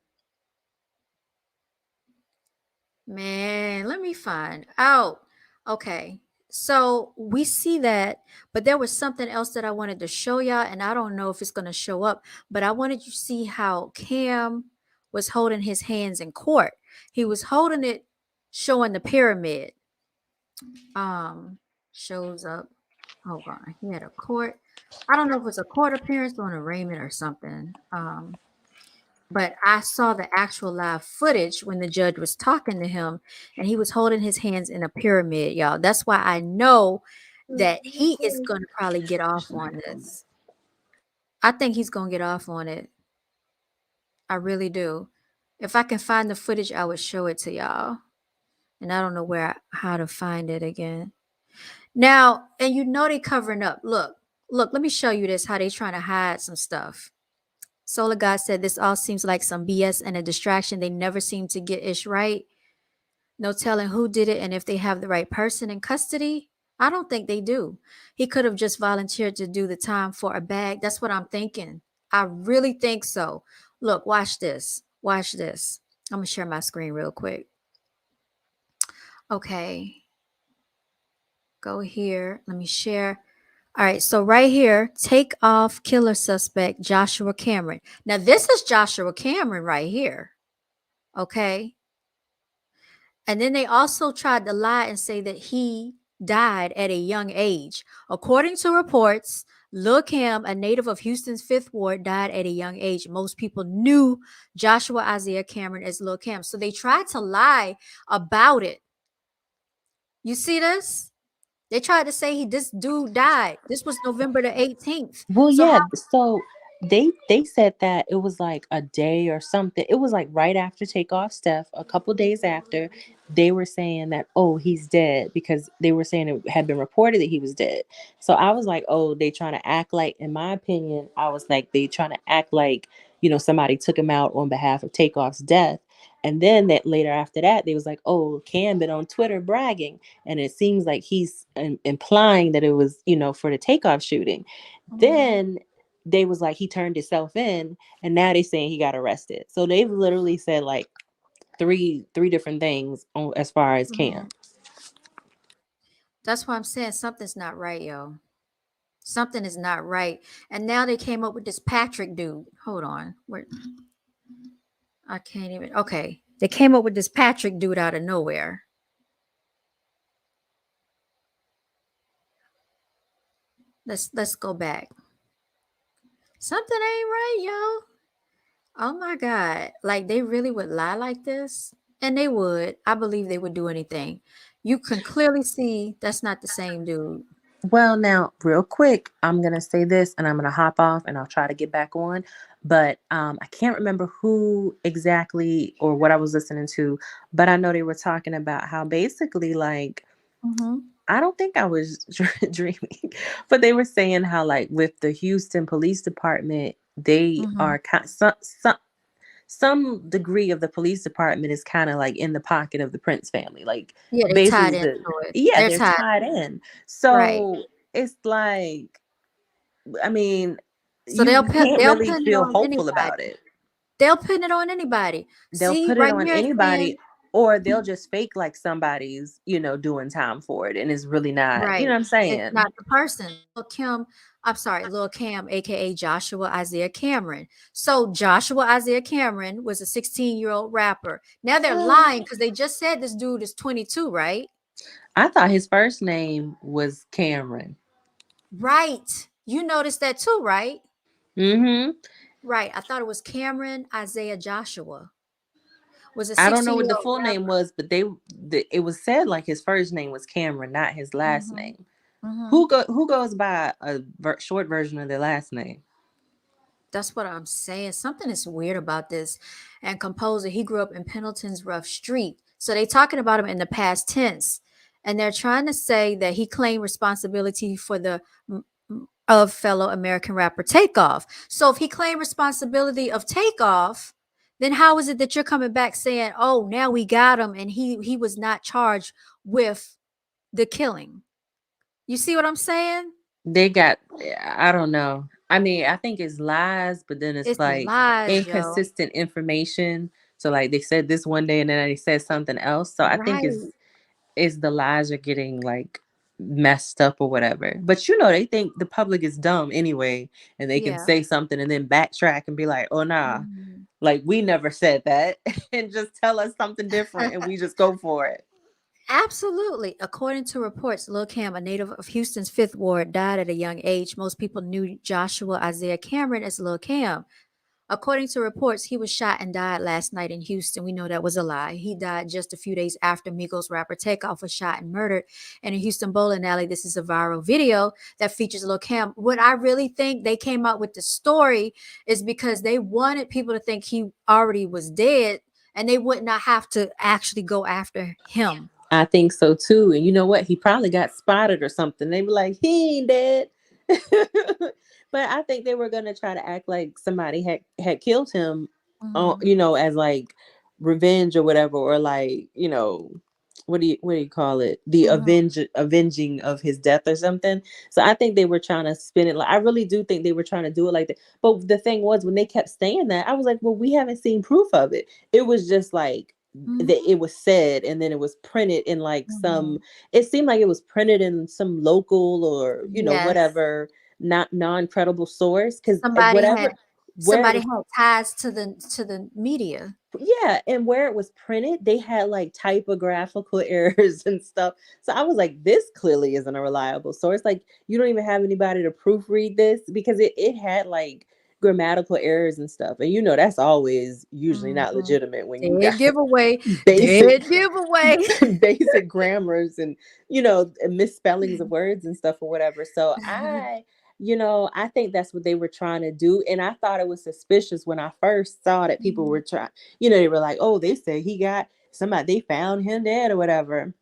Man, let me find out. Okay. So we see that, but there was something else that I wanted to show y'all, and I don't know if it's going to show up, but I wanted you to see how Cam was holding his hands in court. He was holding it, showing the pyramid. Um, shows up. Hold on. He had a court. I don't know if it was a court appearance or an arraignment or something. But I saw the actual live footage when the judge was talking to him and he was holding his hands in a pyramid, y'all. That's why I know that he is going to probably get off on this. I think he's going to get off on it. I really do. If I can find the footage, I would show it to y'all. And I don't know how to find it again. Now, and you know they covering up. Look, let me show you this, how they trying to hide some stuff. Solar God said this all seems like some BS and a distraction. They never seem to get ish right. No telling who did it and if they have the right person in custody. I don't think they do. He could have just volunteered to do the time for a bag. That's what I'm thinking. I really think so. Look, watch this. Watch this. I'm going to share my screen real quick. Okay. Go here. Let me share. All right. So right here, take off killer suspect Joshua Cameron. Now, this is Joshua Cameron right here. Okay. And then they also tried to lie and say that he died at a young age. According to reports, Lil Kim, a native of Houston's Fifth Ward, died at a young age. Most people knew Joshua Isaiah Cameron as Lil Kim. So they tried to lie about it. You see this? They tried to say this dude died. This was November the 18th. Well, So yeah. how So they said that it was like a day or something. It was like right after takeoff, Steph. A couple days after, they were saying that he's dead because they were saying it had been reported that he was dead. So I was like, oh, they trying to act like. In my opinion, I was like they trying to act like somebody took him out on behalf of Takeoff's death. And then that later after that, they was like, oh, Cam been on Twitter bragging, and it seems like he's implying that it was for the Takeoff shooting. Mhm. Then they was like he turned himself in, and now they saying he got arrested. So they've literally said like three different things as far as Cam. Mhm. That's why I'm saying something's not right, yo. Something is not right. And now they came up with this Patrick dude. Hold on. Where I can't even. Okay. They came up with this Patrick dude out of nowhere. Let's go back. Something ain't right, yo. Oh my God. Like they really would lie like this? And they would. I believe they would do anything. You can clearly see that's not the same dude. Well, now, real quick, I'm gonna say this, and I'm gonna hop off, and I'll try to get back on. But I can't remember who exactly or what I was listening to, but I know they were talking about how basically, like, Mm-hmm. I don't think I was dreaming, but they were saying how, like, with the Houston Police Department, they Mm-hmm. are some degree of the police department is kind of like in the pocket of the Prince family. Like Yeah, they tied basically into it. They're they're tied. tied in. Right. So it's like, I mean, So you can't they'll really pin it feel on hopeful about anybody. it. They'll pin it on anybody. They'll See, put it right on here it's anybody, saying or they'll just fake like somebody's, doing time for it, and it's really not, right. what I'm It's saying? not the person. Lil Kim, I'm sorry, Lil Cam, aka Joshua Isaiah Cameron. So Joshua Isaiah Cameron was a 16-year-old rapper. Now they're lying because they just said this dude is 22, right? I thought his first name was Cameron. Right. You noticed that too, right? Mm-hmm. Right. I thought it was Cameron Isaiah Joshua. Was a I don't know 16 what year the old full name rapper. was, but it was said like his first name was Cameron, not his last Mm-hmm. name. Mm-hmm. Who goes by a short version of their last name? That's what I'm saying. Something is weird about this. And composer, he grew up in Pendleton's rough street. So they talking about him in the past tense. And they're trying to say that he claimed responsibility for the of fellow American rapper Takeoff. So if he claimed responsibility of Takeoff, then how is it that you're coming back saying, "Oh, now we got him and he was not charged with the killing?" You see what I'm saying? They got, I don't know. I mean, I think it's lies, but then it's It's like lies, yo. inconsistent information. So like they said this one day and then they said something else. So I think Right. it's the lies are getting like messed up or whatever. But you know, they think the public is dumb anyway, and they can Yeah. say something and then backtrack and be like, "Oh nah, Mhm. like we never said that," and just tell us something different, and we just go for it. Absolutely. According to reports, Lil Cam, a native of Houston's Fifth Ward, died at a young age. Most people knew Joshua Isaiah Cameron as Lil Cam. According to reports, he was shot and died last night in Houston. We know that was a lie. He died just a few days after Migos rapper Takeoff was shot and murdered in a Houston bowling alley. This is a viral video that features Lil Cam. What I really think they came out with the story is because they wanted people to think he already was dead and they would not have to actually go after him. I think so too. And you know what? He probably got spotted or something. They were like, he ain't dead. But I think they were gonna try to act like somebody had killed him, Mhm. you know, as like revenge or whatever, or like, you know, what do you call it? The Mhm. avenging of his death or something. So I think they were trying to spin it like, I really do think they were trying to do it like that. But the thing was, when they kept saying that, I was like, well, we haven't seen proof of it. It was just like that Mhm. it was said and then it was printed in like some, Mhm. it seemed like it was printed in some local or you know Yes. whatever, not non-credible source, because Somebody had whatever, where it somebody was, had ties to the media. yeah, and where it was printed they had like typographical errors and stuff. So I was like, this clearly isn't a reliable source. Like, you don't even have anybody to proofread this, because it had like grammatical errors and stuff, and you know that's always usually not Mhm. legitimate when you got Dead giveaway. basic Dead giveaway. basic grammars and you know misspellings of words and stuff or whatever. So I, you know, I think that's what they were trying to do, and I thought it was suspicious when I first saw that people Mhm. were trying, you know, they were like, oh, they say he got somebody, they found him dead or whatever.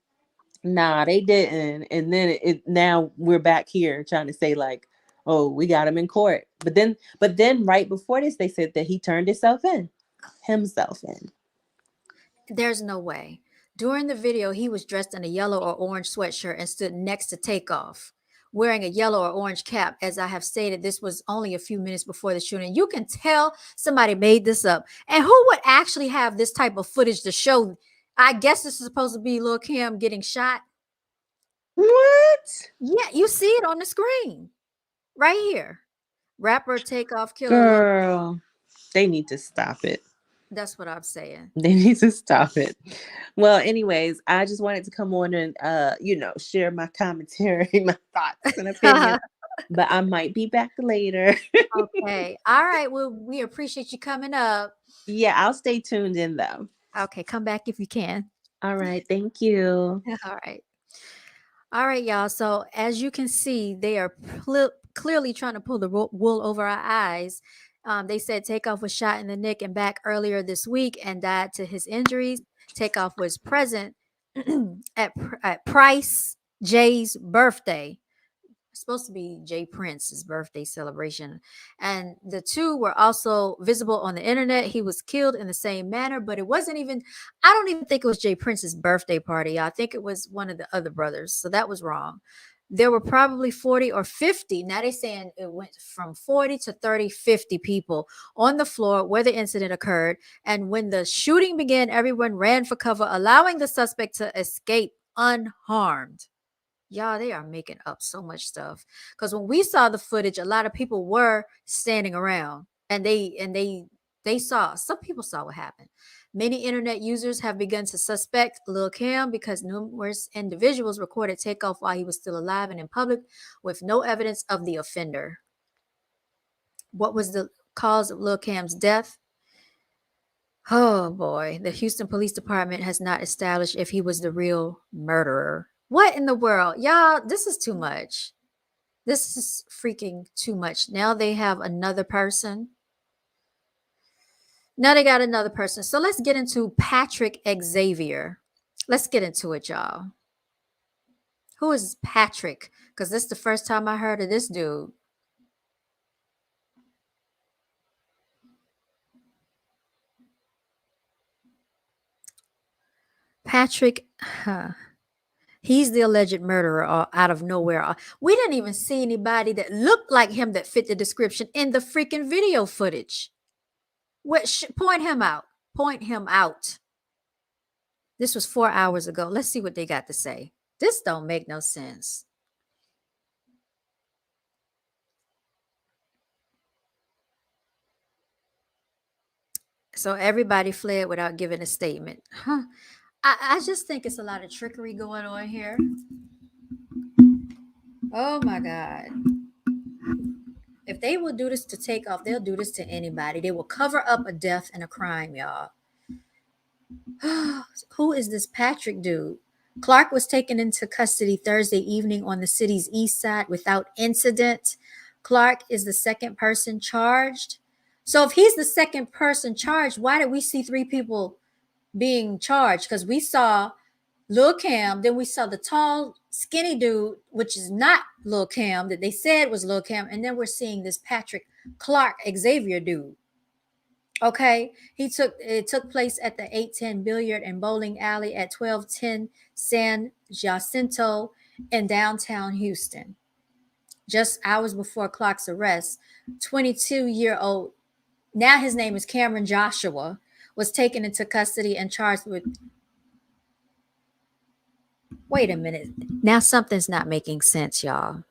Nah, they didn't. And then now we're back here trying to say like, oh, we got him in court, but then right before this they said that he turned himself in. There's no way. During the video, he was dressed in a yellow or orange sweatshirt and stood next to Takeoff, wearing a yellow or orange cap. As I have stated, this was only a few minutes before the shooting. You can tell somebody made this up. And who would actually have this type of footage to show? I guess this is supposed to be Lil Kim getting shot. What? Yeah, you see it on the screen right here. Rapper Takeoff killer Lil. Girl, they need to stop it. That's what I'm saying. They need to stop it. Well, anyways, I just wanted to come on and you know, share my commentary, my thoughts and opinions. But I might be back later. Okay. All right. Well, we appreciate you coming up. Yeah, I'll stay tuned in though. Okay, come back if you can. All right, thank you. All right. All right, y'all. So, as you can see, they are clearly trying to pull the wool over our eyes. They said Takeoff was shot in the neck and back earlier this week and died to his injuries. Takeoff was present at Price Jay's birthday. Supposed to be Jay Prince's birthday celebration. And the two were also visible on the internet. He was killed in the same manner, but it wasn't even, I don't even think it was Jay Prince's birthday party. I think it was one of the other brothers. So that was wrong. There were probably 40 or 50. Now they're saying it went from 40 to 30, 50 people on the floor where the incident occurred. And when the shooting began, everyone ran for cover, allowing the suspect to escape unharmed. Y'all, they are making up so much stuff. Because when we saw the footage, a lot of people were standing around, and they saw. Some people saw what happened. Many internet users have begun to suspect Lil Cam because numerous individuals recorded Takeoff while he was still alive and in public, with no evidence of the offender. What was the cause of Lil Cam's death? Oh boy, the Houston Police Department has not established if he was the real murderer. What in the world? Y'all, this is too much. This is freaking too much. Now they have another person. Now they got another person. So let's get into Patrick Xavier. Let's get into it, y'all. Who is Patrick? Because this is the first time I heard of this dude. Patrick, he's the alleged murderer out of nowhere. We didn't even see anybody that looked like him that fit the description in the freaking video footage. Point him out. Point him out. This was 4 hours ago. Let's see what they got to say. This don't make no sense. So everybody fled without giving a statement. Huh. I just think it's a lot of trickery going on here. Oh my God. If they will do this to TakeOff, they'll do this to anybody. They will cover up a death and a crime, y'all. Who is this Patrick dude? Clark was taken into custody Thursday evening on the city's east side without incident. Clark is the second person charged. So if he's the second person charged, why did we see 3 people being charged? Because we saw Lil Cam, then we saw the tall, skinny dude, which is not Lil Cam, that they said was Lil Cam, and then we're seeing this Patrick Clark Xavier dude. Okay, it took place at the 810 Billiard and Bowling Alley at 1210 San Jacinto in downtown Houston. Just hours before Clark's arrest, 22-year-old, now his name is Cameron Joshua, was taken into custody and charged with. Wait a minute. Now something's not making sense, y'all.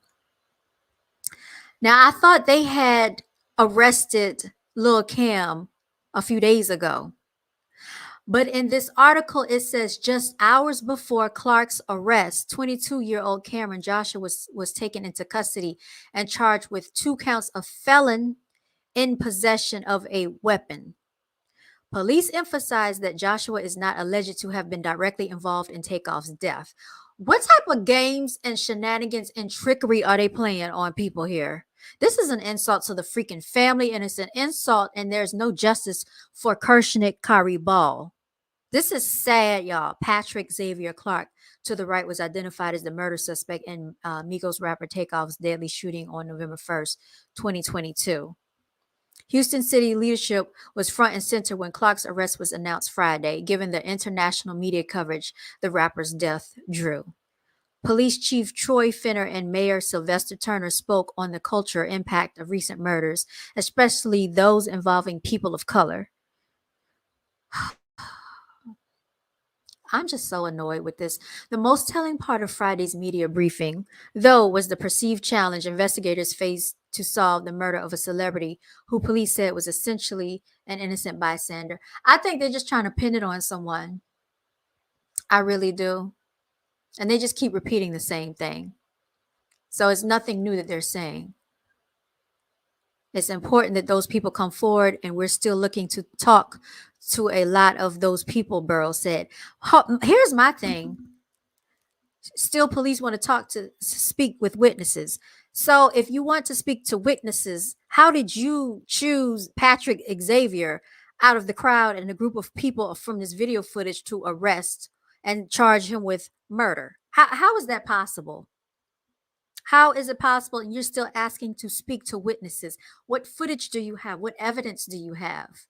Now I thought they had arrested Lil Cam a few days ago. But in this article, it says just hours before Clark's arrest, 22-year-old Cameron Joshua was taken into custody and charged with 2 counts of felon in possession of a weapon. Police emphasized that Joshua is not alleged to have been directly involved in TakeOff's death. What type of games and shenanigans and trickery are they playing on people here? This is an insult to the freaking family, and it's an insult, and there's no justice for Kershnik Kari Ball. This is sad, y'all. Patrick Xavier Clark, to the right, was identified as the murder suspect in Migos rapper TakeOff's deadly shooting on November 1st, 2022. Houston city leadership was front and center when Clark's arrest was announced Friday, given the international media coverage the rapper's death drew. Police Chief Troy Finner and Mayor Sylvester Turner spoke on the cultural impact of recent murders, especially those involving people of color. I'm just so annoyed with this. The most telling part of Friday's media briefing, though, was the perceived challenge investigators faced to solve the murder of a celebrity who police said was essentially an innocent bystander. I think they're just trying to pin it on someone. I really do. And they just keep repeating the same thing. So it's nothing new that they're saying. It's important that those people come forward, and we're still looking to talk to a lot of those people, Burrow said. Here's my thing. Still, police want to speak with witnesses. So if you want to speak to witnesses, how did you choose Patrick Xavier out of the crowd and a group of people from this video footage to arrest and charge him with murder? How is that possible? How is it possible? And you're still asking to speak to witnesses. What footage do you have? What evidence do you have?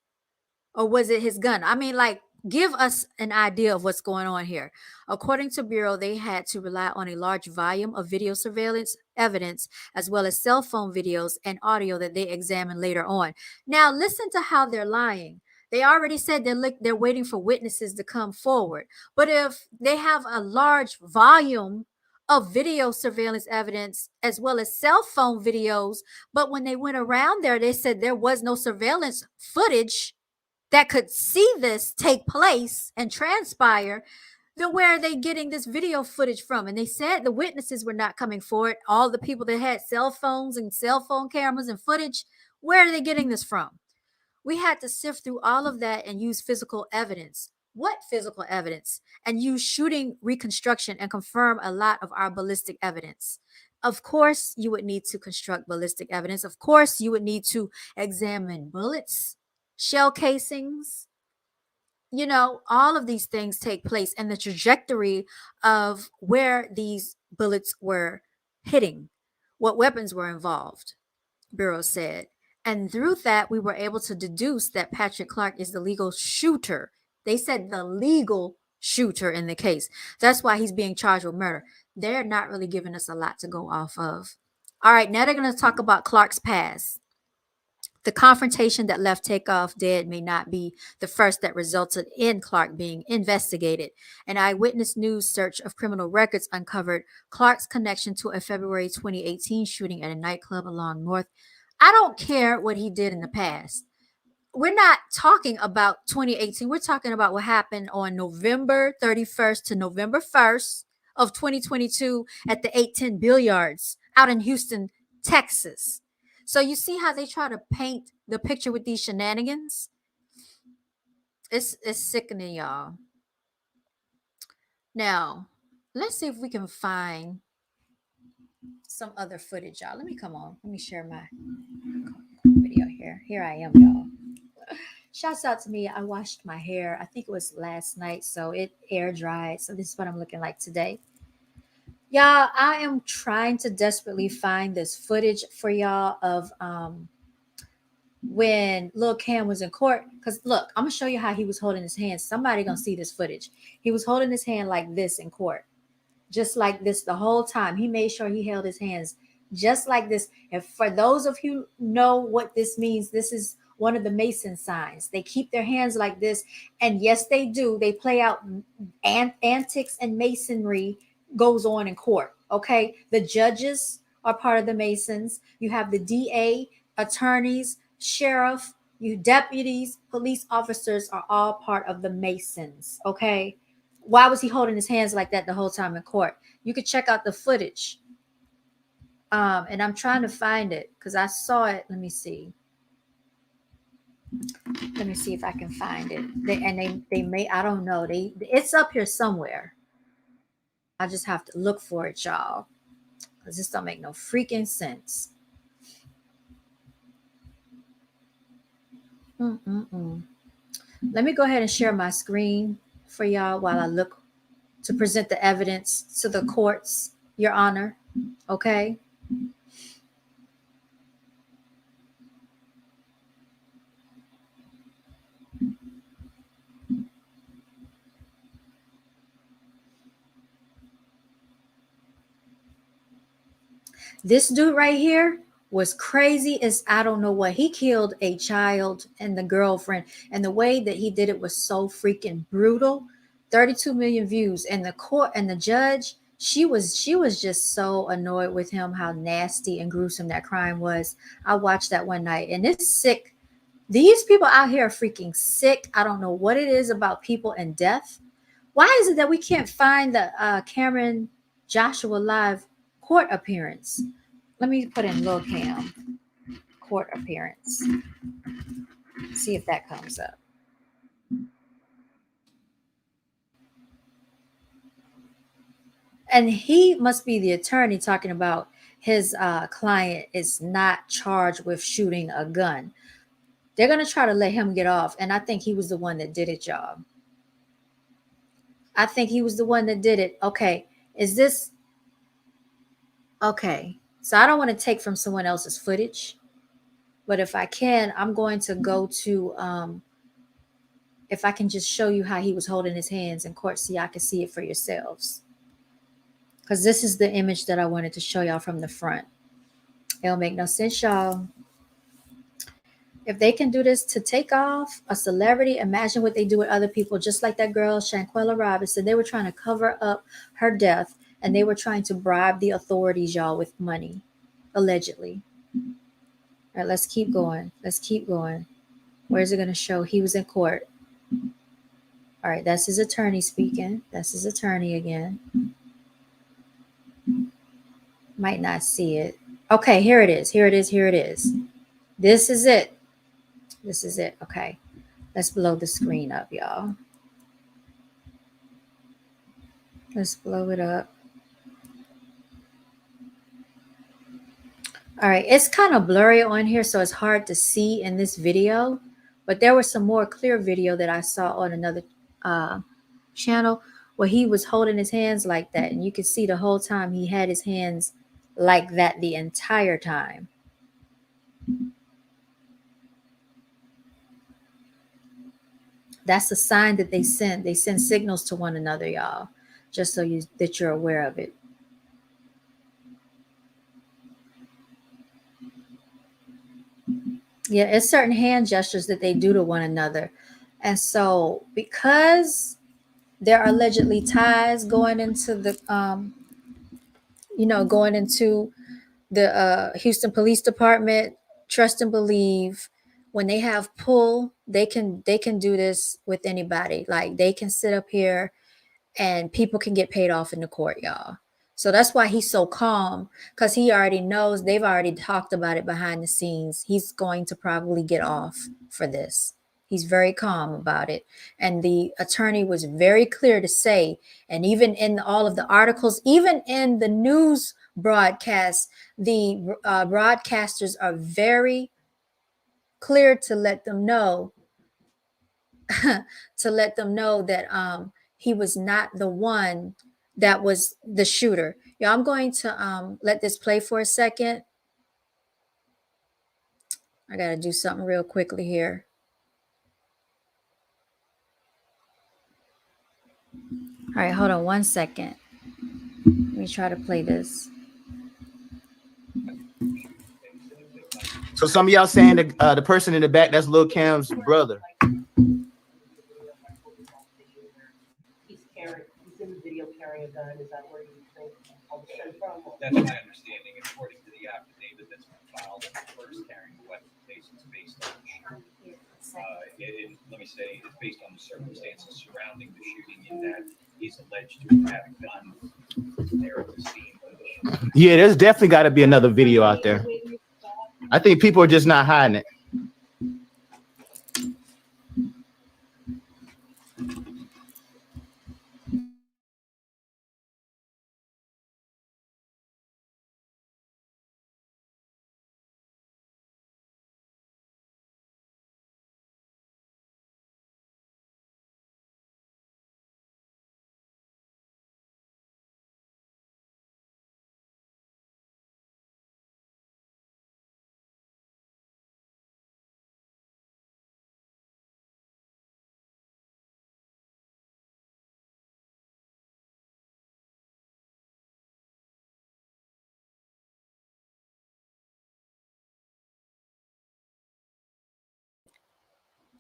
Or was it his gun? I mean, like, give us an idea of what's going on here. According to Bureau, they had to rely on a large volume of video surveillance evidence, as well as cell phone videos and audio that they examined later on. Now, listen to how they're lying. They already said they're waiting for witnesses to come forward. But if they have a large volume of video surveillance evidence as well as cell phone videos, but when they went around there, they said there was no surveillance footage that could see this take place and transpire, then where are they getting this video footage from? And they said the witnesses were not coming forward. All the people that had cell phones and cell phone cameras and footage, where are they getting this from? We had to sift through all of that and use physical evidence. What physical evidence? And use shooting reconstruction and confirm a lot of our ballistic evidence. Of course, you would need to construct ballistic evidence. Of course, you would need to examine bullets, shell casings. You know, all of these things take place, and the trajectory of where these bullets were hitting, what weapons were involved, Bureau said. And through that, we were able to deduce that Patrick Clark is the legal shooter. They said the legal shooter in the case. That's why he's being charged with murder. They're not really giving us a lot to go off of. All right, now they're going to talk about Clark's past. The confrontation that left Takeoff dead may not be the first that resulted in Clark being investigated. An eyewitness news search of criminal records uncovered Clark's connection to a February 2018 shooting at a nightclub along North. I don't care what he did in the past. We're not talking about 2018. We're talking about what happened on November 31st to November 1st of 2022 at the 810 Billiards out in Houston, Texas. So you see how they try to paint the picture with these shenanigans? It's sickening, y'all. Now, let's see if we can find some other footage, y'all. Let me come on. Let me share my video here. Here I am, y'all. Shouts out to me. I washed my hair. I think it was last night, so it air dried. So this is what I'm looking like today. Y'all, I am trying to desperately find this footage for y'all of when Lil Cam was in court. Because look, I'm gonna show you how he was holding his hand. Somebody gonna see this footage. He was holding his hand like this in court, just like this the whole time. He made sure he held his hands just like this. And for those of you who know what this means, this is one of the Mason signs. They keep their hands like this. And yes, they do. They play out antics and masonry goes on in court. Okay. The judges are part of the Masons. You have the DA, attorneys, sheriff, you deputies, police officers are all part of the Masons. Okay. Why was he holding his hands like that the whole time in court? You could check out the footage. And I'm trying to find it because I saw it. Let me see. Let me see if I can find it. They may, I don't know. It's up here somewhere. I just have to look for it, y'all. Because this don't make no freaking sense. Let me go ahead and share my screen for y'all while I look to present the evidence to the courts, Your Honor. Okay. This dude right here was crazy as I don't know what. He killed a child and the girlfriend, and the way that he did it was so freaking brutal. 32 million views, and the court and the judge, she was just so annoyed with him, how nasty and gruesome that crime was. I watched that one night, and it's sick. These people out here are freaking sick. I don't know what it is about people and death. Why is it that we can't find the Cameron Joshua live court appearance? Let me put in Lil Cam court appearance. See if that comes up. And he must be the attorney talking about his client is not charged with shooting a gun. They're going to try to let him get off. And I think he was the one that did it, y'all. I think he was the one that did it. Okay. Is this okay? So I don't want to take from someone else's footage, but if I can, I'm going to go to if I can just show you how he was holding his hands in court so y'all can see it for yourselves. Because this is the image that I wanted to show y'all from the front. It'll make no sense, y'all. If they can do this to Takeoff, a celebrity, imagine what they do with other people, just like that girl, Shanquella Robinson. They were trying to cover up her death, and they were trying to bribe the authorities, y'all, with money, allegedly. All right, let's keep going. Let's keep going. Where's it going to show? He was in court. All right, that's his attorney speaking. That's his attorney again. Might not see it. Okay, here it is. Here it is. Here it is. This is it. This is it. Okay. Let's blow the screen up, y'all. Let's blow it up. All right. It's kind of blurry on here, so it's hard to see in this video. But there was some more clear video that I saw on another channel where he was holding his hands like that. And you could see the whole time he had his hands like that the entire time. That's a sign that they send. They send signals to one another, y'all, just so that you're aware of it. Yeah, it's certain hand gestures that they do to one another. And so because there are allegedly ties going into the going into the Houston Police Department, trust and believe when they have pull, they can do this with anybody. Like they can sit up here and people can get paid off in the court, y'all. So that's why he's so calm, because he already knows they've already talked about it behind the scenes. He's going to probably get off for this. He's very calm about it. And the attorney was very clear to say, and even in all of the articles, even in the news broadcast, the broadcasters are very clear to let them know that he was not the one that was the shooter. Yeah, I'm going to let this play for a second. I got to do something real quickly here. All right, hold on one second. Let me try to play this. So some of y'all saying the person in the back, that's Lil Cam's brother. He's in the video carrying a gun. Is that where you think from? That's my understanding. According to the affidavit that's been filed, the first carrying a weapon case is based on the shooting. Let me say, it's based on the circumstances surrounding the shooting, in that he's alleged to have had a gun there at the scene. Yeah, there's definitely got to be another video out there. I think people are just not hiding it.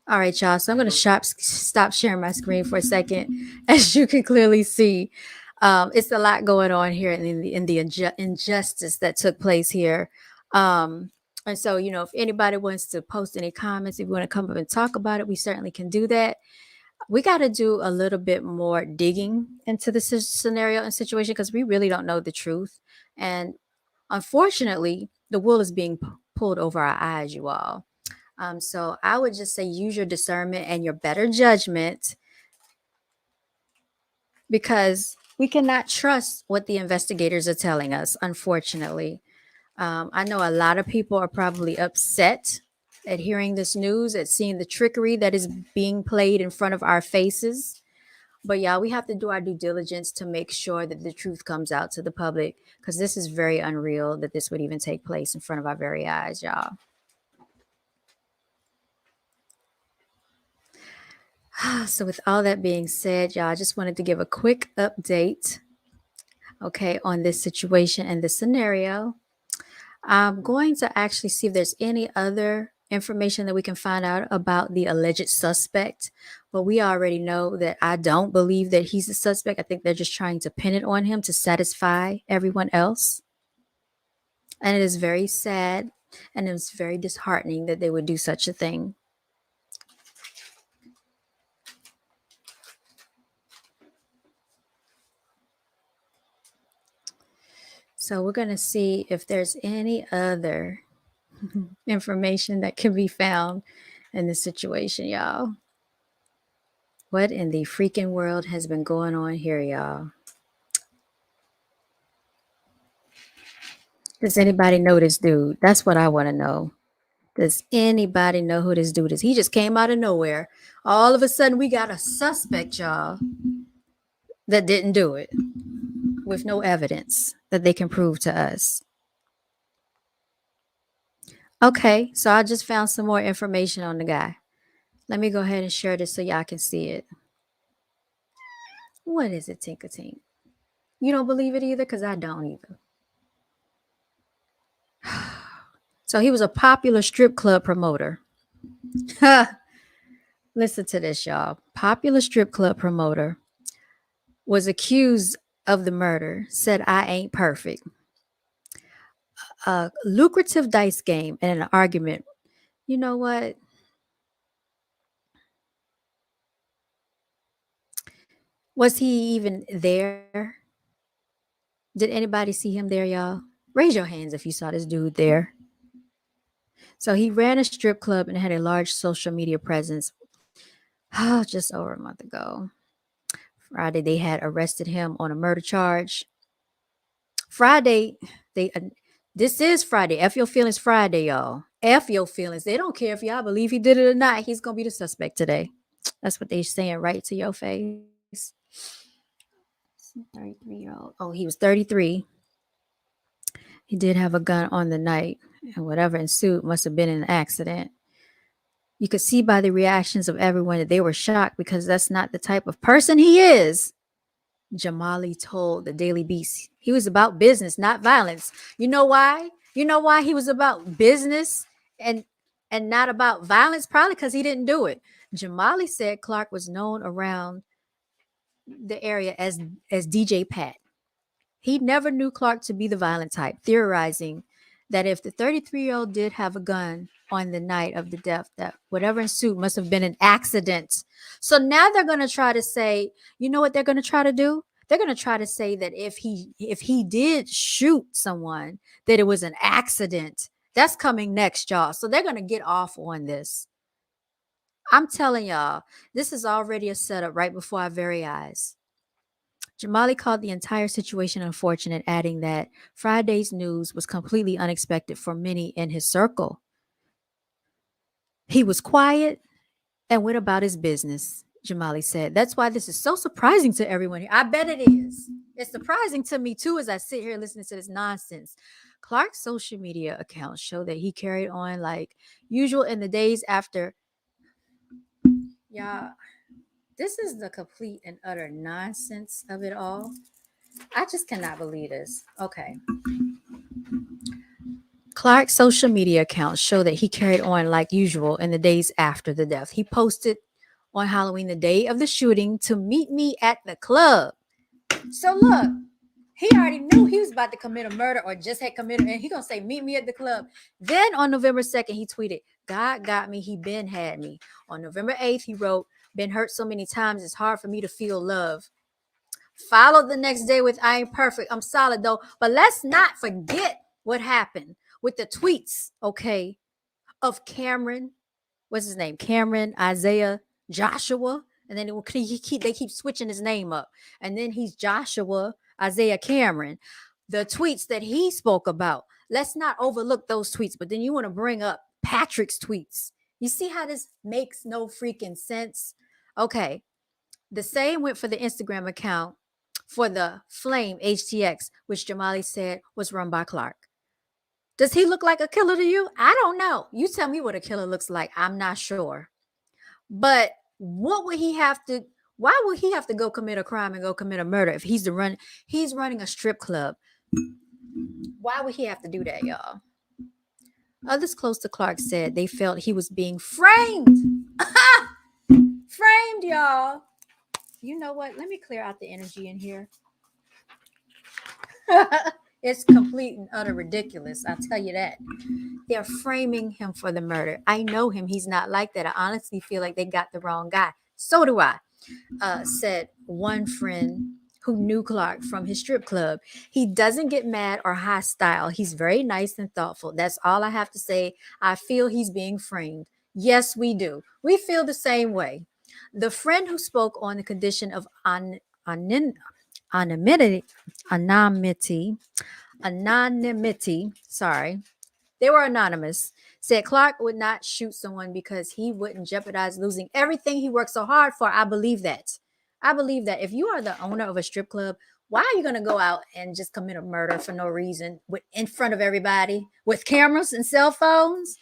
All right, y'all. So I'm going to stop sharing my screen for a second. As you can clearly see, it's a lot going on here in the injustice that took place here. And so, if anybody wants to post any comments, if you want to come up and talk about it, we certainly can do that. We got to do a little bit more digging into the scenario and situation, because we really don't know the truth. And unfortunately, the wool is being pulled over our eyes, you all. So I would just say use your discernment and your better judgment, because we cannot trust what the investigators are telling us, unfortunately. I know a lot of people are probably upset at hearing this news, at seeing the trickery that is being played in front of our faces. But yeah, we have to do our due diligence to make sure that the truth comes out to the public, because this is very unreal that this would even take place in front of our very eyes, y'all. So with all that being said, y'all, I just wanted to give a quick update, okay, on this situation and this scenario. I'm going to actually see if there's any other information that we can find out about the alleged suspect. But we already know that I don't believe that he's the suspect. I think they're just trying to pin it on him to satisfy everyone else. And it is very sad, and it's very disheartening that they would do such a thing. So we're going to see if there's any other information that can be found in this situation, y'all. What in the freaking world has been going on here, y'all? Does anybody know this dude? That's what I want to know. Does anybody know who this dude is? He just came out of nowhere. All of a sudden, we got a suspect, y'all, that didn't do it, with no evidence that they can prove to us. Okay, so I just found some more information on the guy. Let me go ahead and share this so y'all can see it. What is it, Tinka Tink? You don't believe it either? Because I don't either. So he was a popular strip club promoter. Listen to this, y'all. Popular strip club promoter was accused of the murder, said, I ain't perfect. A lucrative dice game and an argument. You know what? Was he even there? Did anybody see him there, y'all? Raise your hands if you saw this dude there. So he ran a strip club and had a large social media presence. Just over a month ago. Friday, they had arrested him on a murder charge. Friday, they this is Friday. F your feelings Friday, y'all. F your feelings. They don't care if y'all believe he did it or not. He's gonna be the suspect today. That's what they're saying right to your face. 33-year-old. Oh, he was 33. He did have a gun on the night, and whatever ensued must have been an accident. You could see by the reactions of everyone that they were shocked because that's not the type of person he is. Jamali told the Daily Beast he was about business, not violence. You know why? You know why he was about business and not about violence? Probably because he didn't do it. Jamali said Clark was known around the area as DJ Pat. He never knew Clark to be the violent type, theorizing that if the 33-year-old did have a gun on the night of the death, that whatever ensued must have been an accident. So now they're going to try to say, you know what they're going to try to do? They're going to try to say that if he did shoot someone, that it was an accident. That's coming next, y'all. So they're going to get off on this. I'm telling y'all, this is already a setup right before our very eyes. Jamali called the entire situation unfortunate, adding that Friday's news was completely unexpected for many in his circle. He was quiet and went about his business, Jamali said. That's why this is so surprising to everyone here. I bet it is. It's surprising to me, too, as I sit here listening to this nonsense. Clark's social media accounts show that he carried on like usual in the days after. Y'all, this is the complete and utter nonsense of it all. I just cannot believe this. Okay. Clark's social media accounts show that he carried on like usual in the days after the death. He posted on Halloween, the day of the shooting, to meet me at the club. So look, he already knew he was about to commit a murder or just had committed, and he gonna say, meet me at the club. Then on November 2nd, he tweeted, God got me, he been had me. On November 8th, he wrote, been hurt so many times, it's hard for me to feel love. Followed the next day with, I ain't perfect, I'm solid though. But let's not forget what happened with the tweets, okay, of Cameron, what's his name? Cameron, Isaiah, Joshua. And then they keep switching his name up. And then he's Joshua, Isaiah, Cameron. The tweets that he spoke about. Let's not overlook those tweets. But then you want to bring up Patrick's tweets. You see how this makes no freaking sense? Okay. The same went for the Instagram account for the Flame HTX, which Jamali said was run by Clark. Does he look like a killer to you? I don't know. You tell me what a killer looks like. I'm not sure. But what would he have to? Why would he have to go commit a crime and go commit a murder if he's running a strip club? Why would he have to do that, y'all? Others close to Clark said they felt he was being framed. Framed, y'all. You know what? Let me clear out the energy in here. It's complete and utter ridiculous. I'll tell you that. They're framing him for the murder. I know him. He's not like that. I honestly feel like they got the wrong guy. So do I, said one friend who knew Clark from his strip club. He doesn't get mad or hostile. He's very nice and thoughtful. That's all I have to say. I feel he's being framed. Yes, we do. We feel the same way. The friend who spoke on the condition of anonymity, sorry, they were anonymous, said Clark would not shoot someone because he wouldn't jeopardize losing everything he worked so hard for. I believe that. I believe that if you are the owner of a strip club, why are you going to go out and just commit a murder for no reason in front of everybody with cameras and cell phones?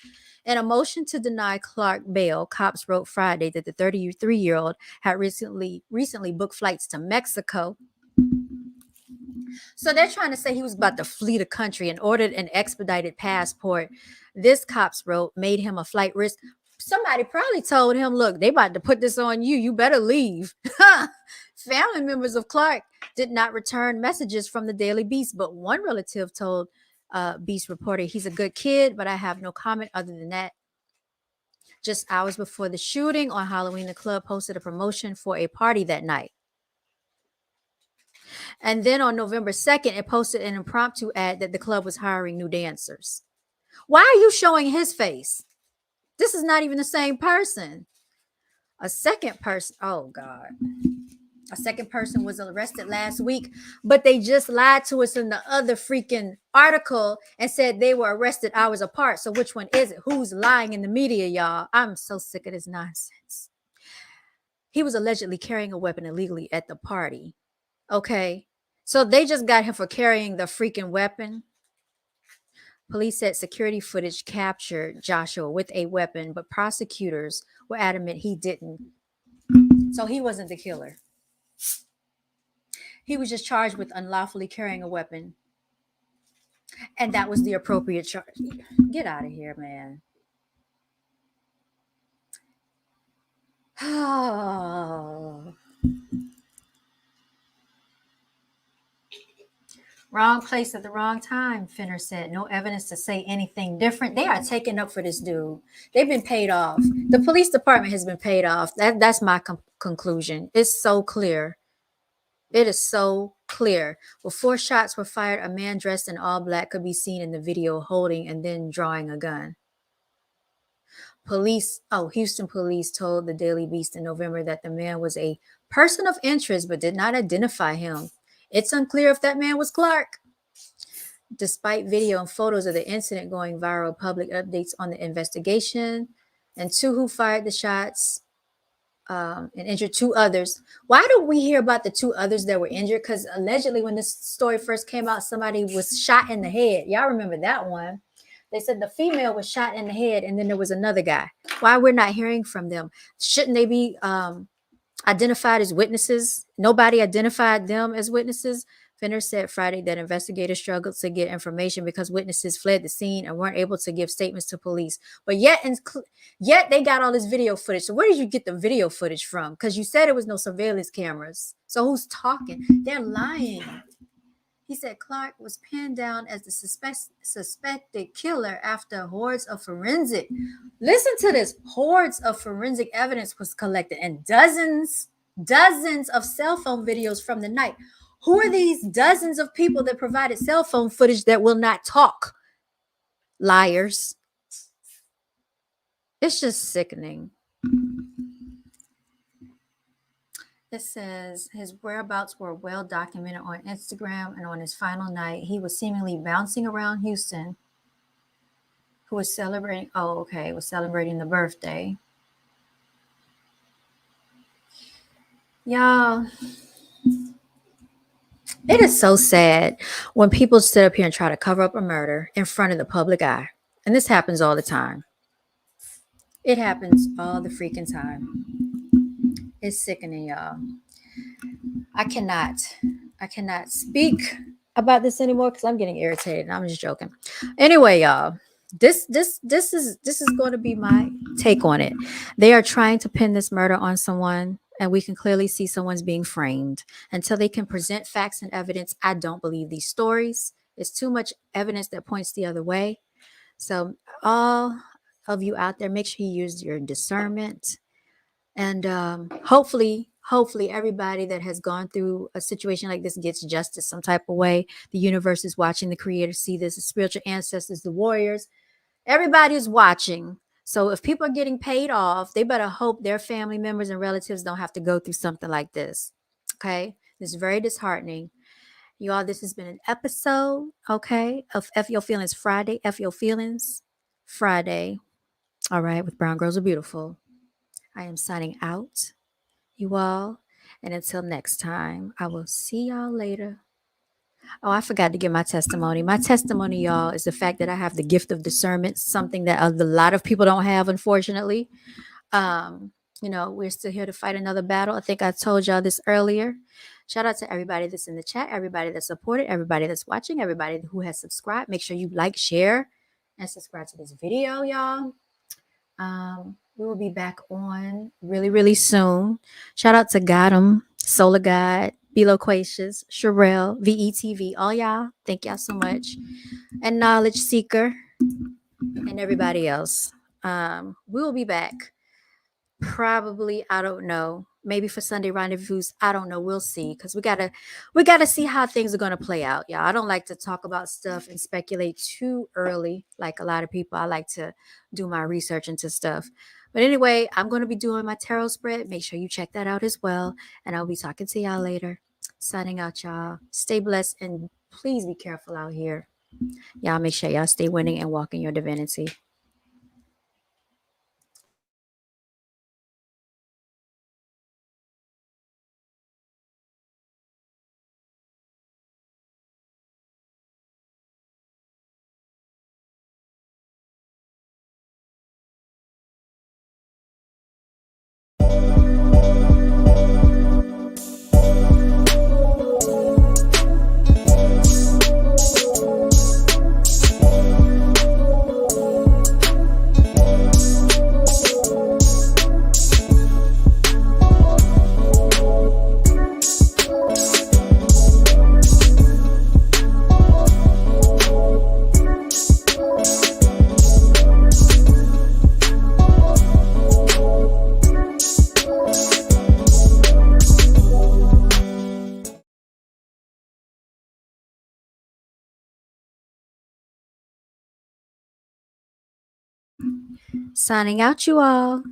In a motion to deny Clark bail, cops wrote Friday that the 33-year-old had recently booked flights to Mexico. So they're trying to say he was about to flee the country and ordered an expedited passport. This, cops wrote, made him a flight risk. Somebody probably told him, look, they about to put this on you. You better leave. Family members of Clark did not return messages from the Daily Beast, but one relative told Beast reporter, he's a good kid, but I have no comment other than that. Just hours before the shooting on Halloween, the club posted a promotion for a party that night. And then on November 2nd, it posted an impromptu ad that the club was hiring new dancers. Why are you showing his face? This is not even the same person. A second person, oh God. A second person was arrested last week, but they just lied to us in the other freaking article and said they were arrested hours apart. So which one is it? Who's lying in the media, y'all? I'm so sick of this nonsense. He was allegedly carrying a weapon illegally at the party. Okay. So they just got him for carrying the freaking weapon. Police said security footage captured Joshua with a weapon, but prosecutors were adamant he didn't. So he wasn't the killer. He was just charged with unlawfully carrying a weapon. And that was the appropriate charge. Get out of here, man. Oh. Wrong place at the wrong time, Finner said. No evidence to say anything different. They are taking up for this dude. They've been paid off. The police department has been paid off. That's my conclusion. It's so clear. It is so clear. Before shots were fired, a man dressed in all black could be seen in the video holding and then drawing a gun. Houston police told the Daily Beast in November that the man was a person of interest but did not identify him. It's unclear if that man was Clark. Despite video and photos of the incident going viral, public updates on the investigation and two who fired the shots and injured two others. Why don't we hear about the two others that were injured? Because allegedly when this story first came out, somebody was shot in the head. Y'all remember that one. They said the female was shot in the head and then there was another guy. Why we're not hearing from them? Shouldn't they be identified as witnesses? Nobody identified them as witnesses. Finner said Friday that investigators struggled to get information because witnesses fled the scene and weren't able to give statements to police. But yet they got all this video footage. So where did you get the video footage from? Because you said it was no surveillance cameras. So who's talking? They're lying. He said Clark was pinned down as the suspected killer after hordes of forensic. Listen to this. Hordes of forensic evidence was collected and dozens of cell phone videos from the night. Who are these dozens of people that provided cell phone footage that will not talk? Liars. It's just sickening. It says his whereabouts were well documented on Instagram, and on his final night, he was seemingly bouncing around Houston, who was celebrating, was celebrating the birthday. Y'all, it is so sad when people sit up here and try to cover up a murder in front of the public eye. And this happens all the time. It happens all the freaking time. It's sickening, y'all. I cannot speak about this anymore because I'm getting irritated. I'm just joking. Anyway, y'all, this is going to be my take on it. They are trying to pin this murder on someone, and we can clearly see someone's being framed. Until they can present facts and evidence, I don't believe these stories. It's too much evidence that points the other way. So all of you out there, make sure you use your discernment. And hopefully everybody that has gone through a situation like this gets justice some type of way. The universe is watching, the creators see this, the spiritual ancestors, the warriors, everybody is watching. So if people are getting paid off, they better hope their family members and relatives don't have to go through something like this. Okay. This is very disheartening. You all, this has been an episode, okay, of F Your Feelings Friday. F Your Feelings Friday. All right, with Brown Girls Are Beautiful. I am signing out, you all. And until next time, I will see y'all later. Oh, I forgot to give my testimony. My testimony, y'all, is the fact that I have the gift of discernment, something that a lot of people don't have, unfortunately. Um, we're still here to fight another battle. I think I told y'all this earlier. Shout out to everybody that's in the chat, everybody that's supported, everybody that's watching, everybody who has subscribed. Make sure you like, share, and subscribe to this video, y'all. We will be back on really, really soon. Shout out to Gotham, Solar God, Be Loquacious, Sherelle, VETV, all y'all. Thank y'all so much. And Knowledge Seeker and everybody else. We will be back. Probably, I don't know. Maybe for Sunday rendezvous, I don't know. We'll see, because we gotta see how things are gonna play out, y'all. I don't like to talk about stuff and speculate too early, like a lot of people. I like to do my research into stuff. But anyway, I'm gonna be doing my tarot spread. Make sure you check that out as well. And I'll be talking to y'all later. Signing out, y'all. Stay blessed and please be careful out here. Y'all make sure y'all stay winning and walk in your divinity. Signing out, you all.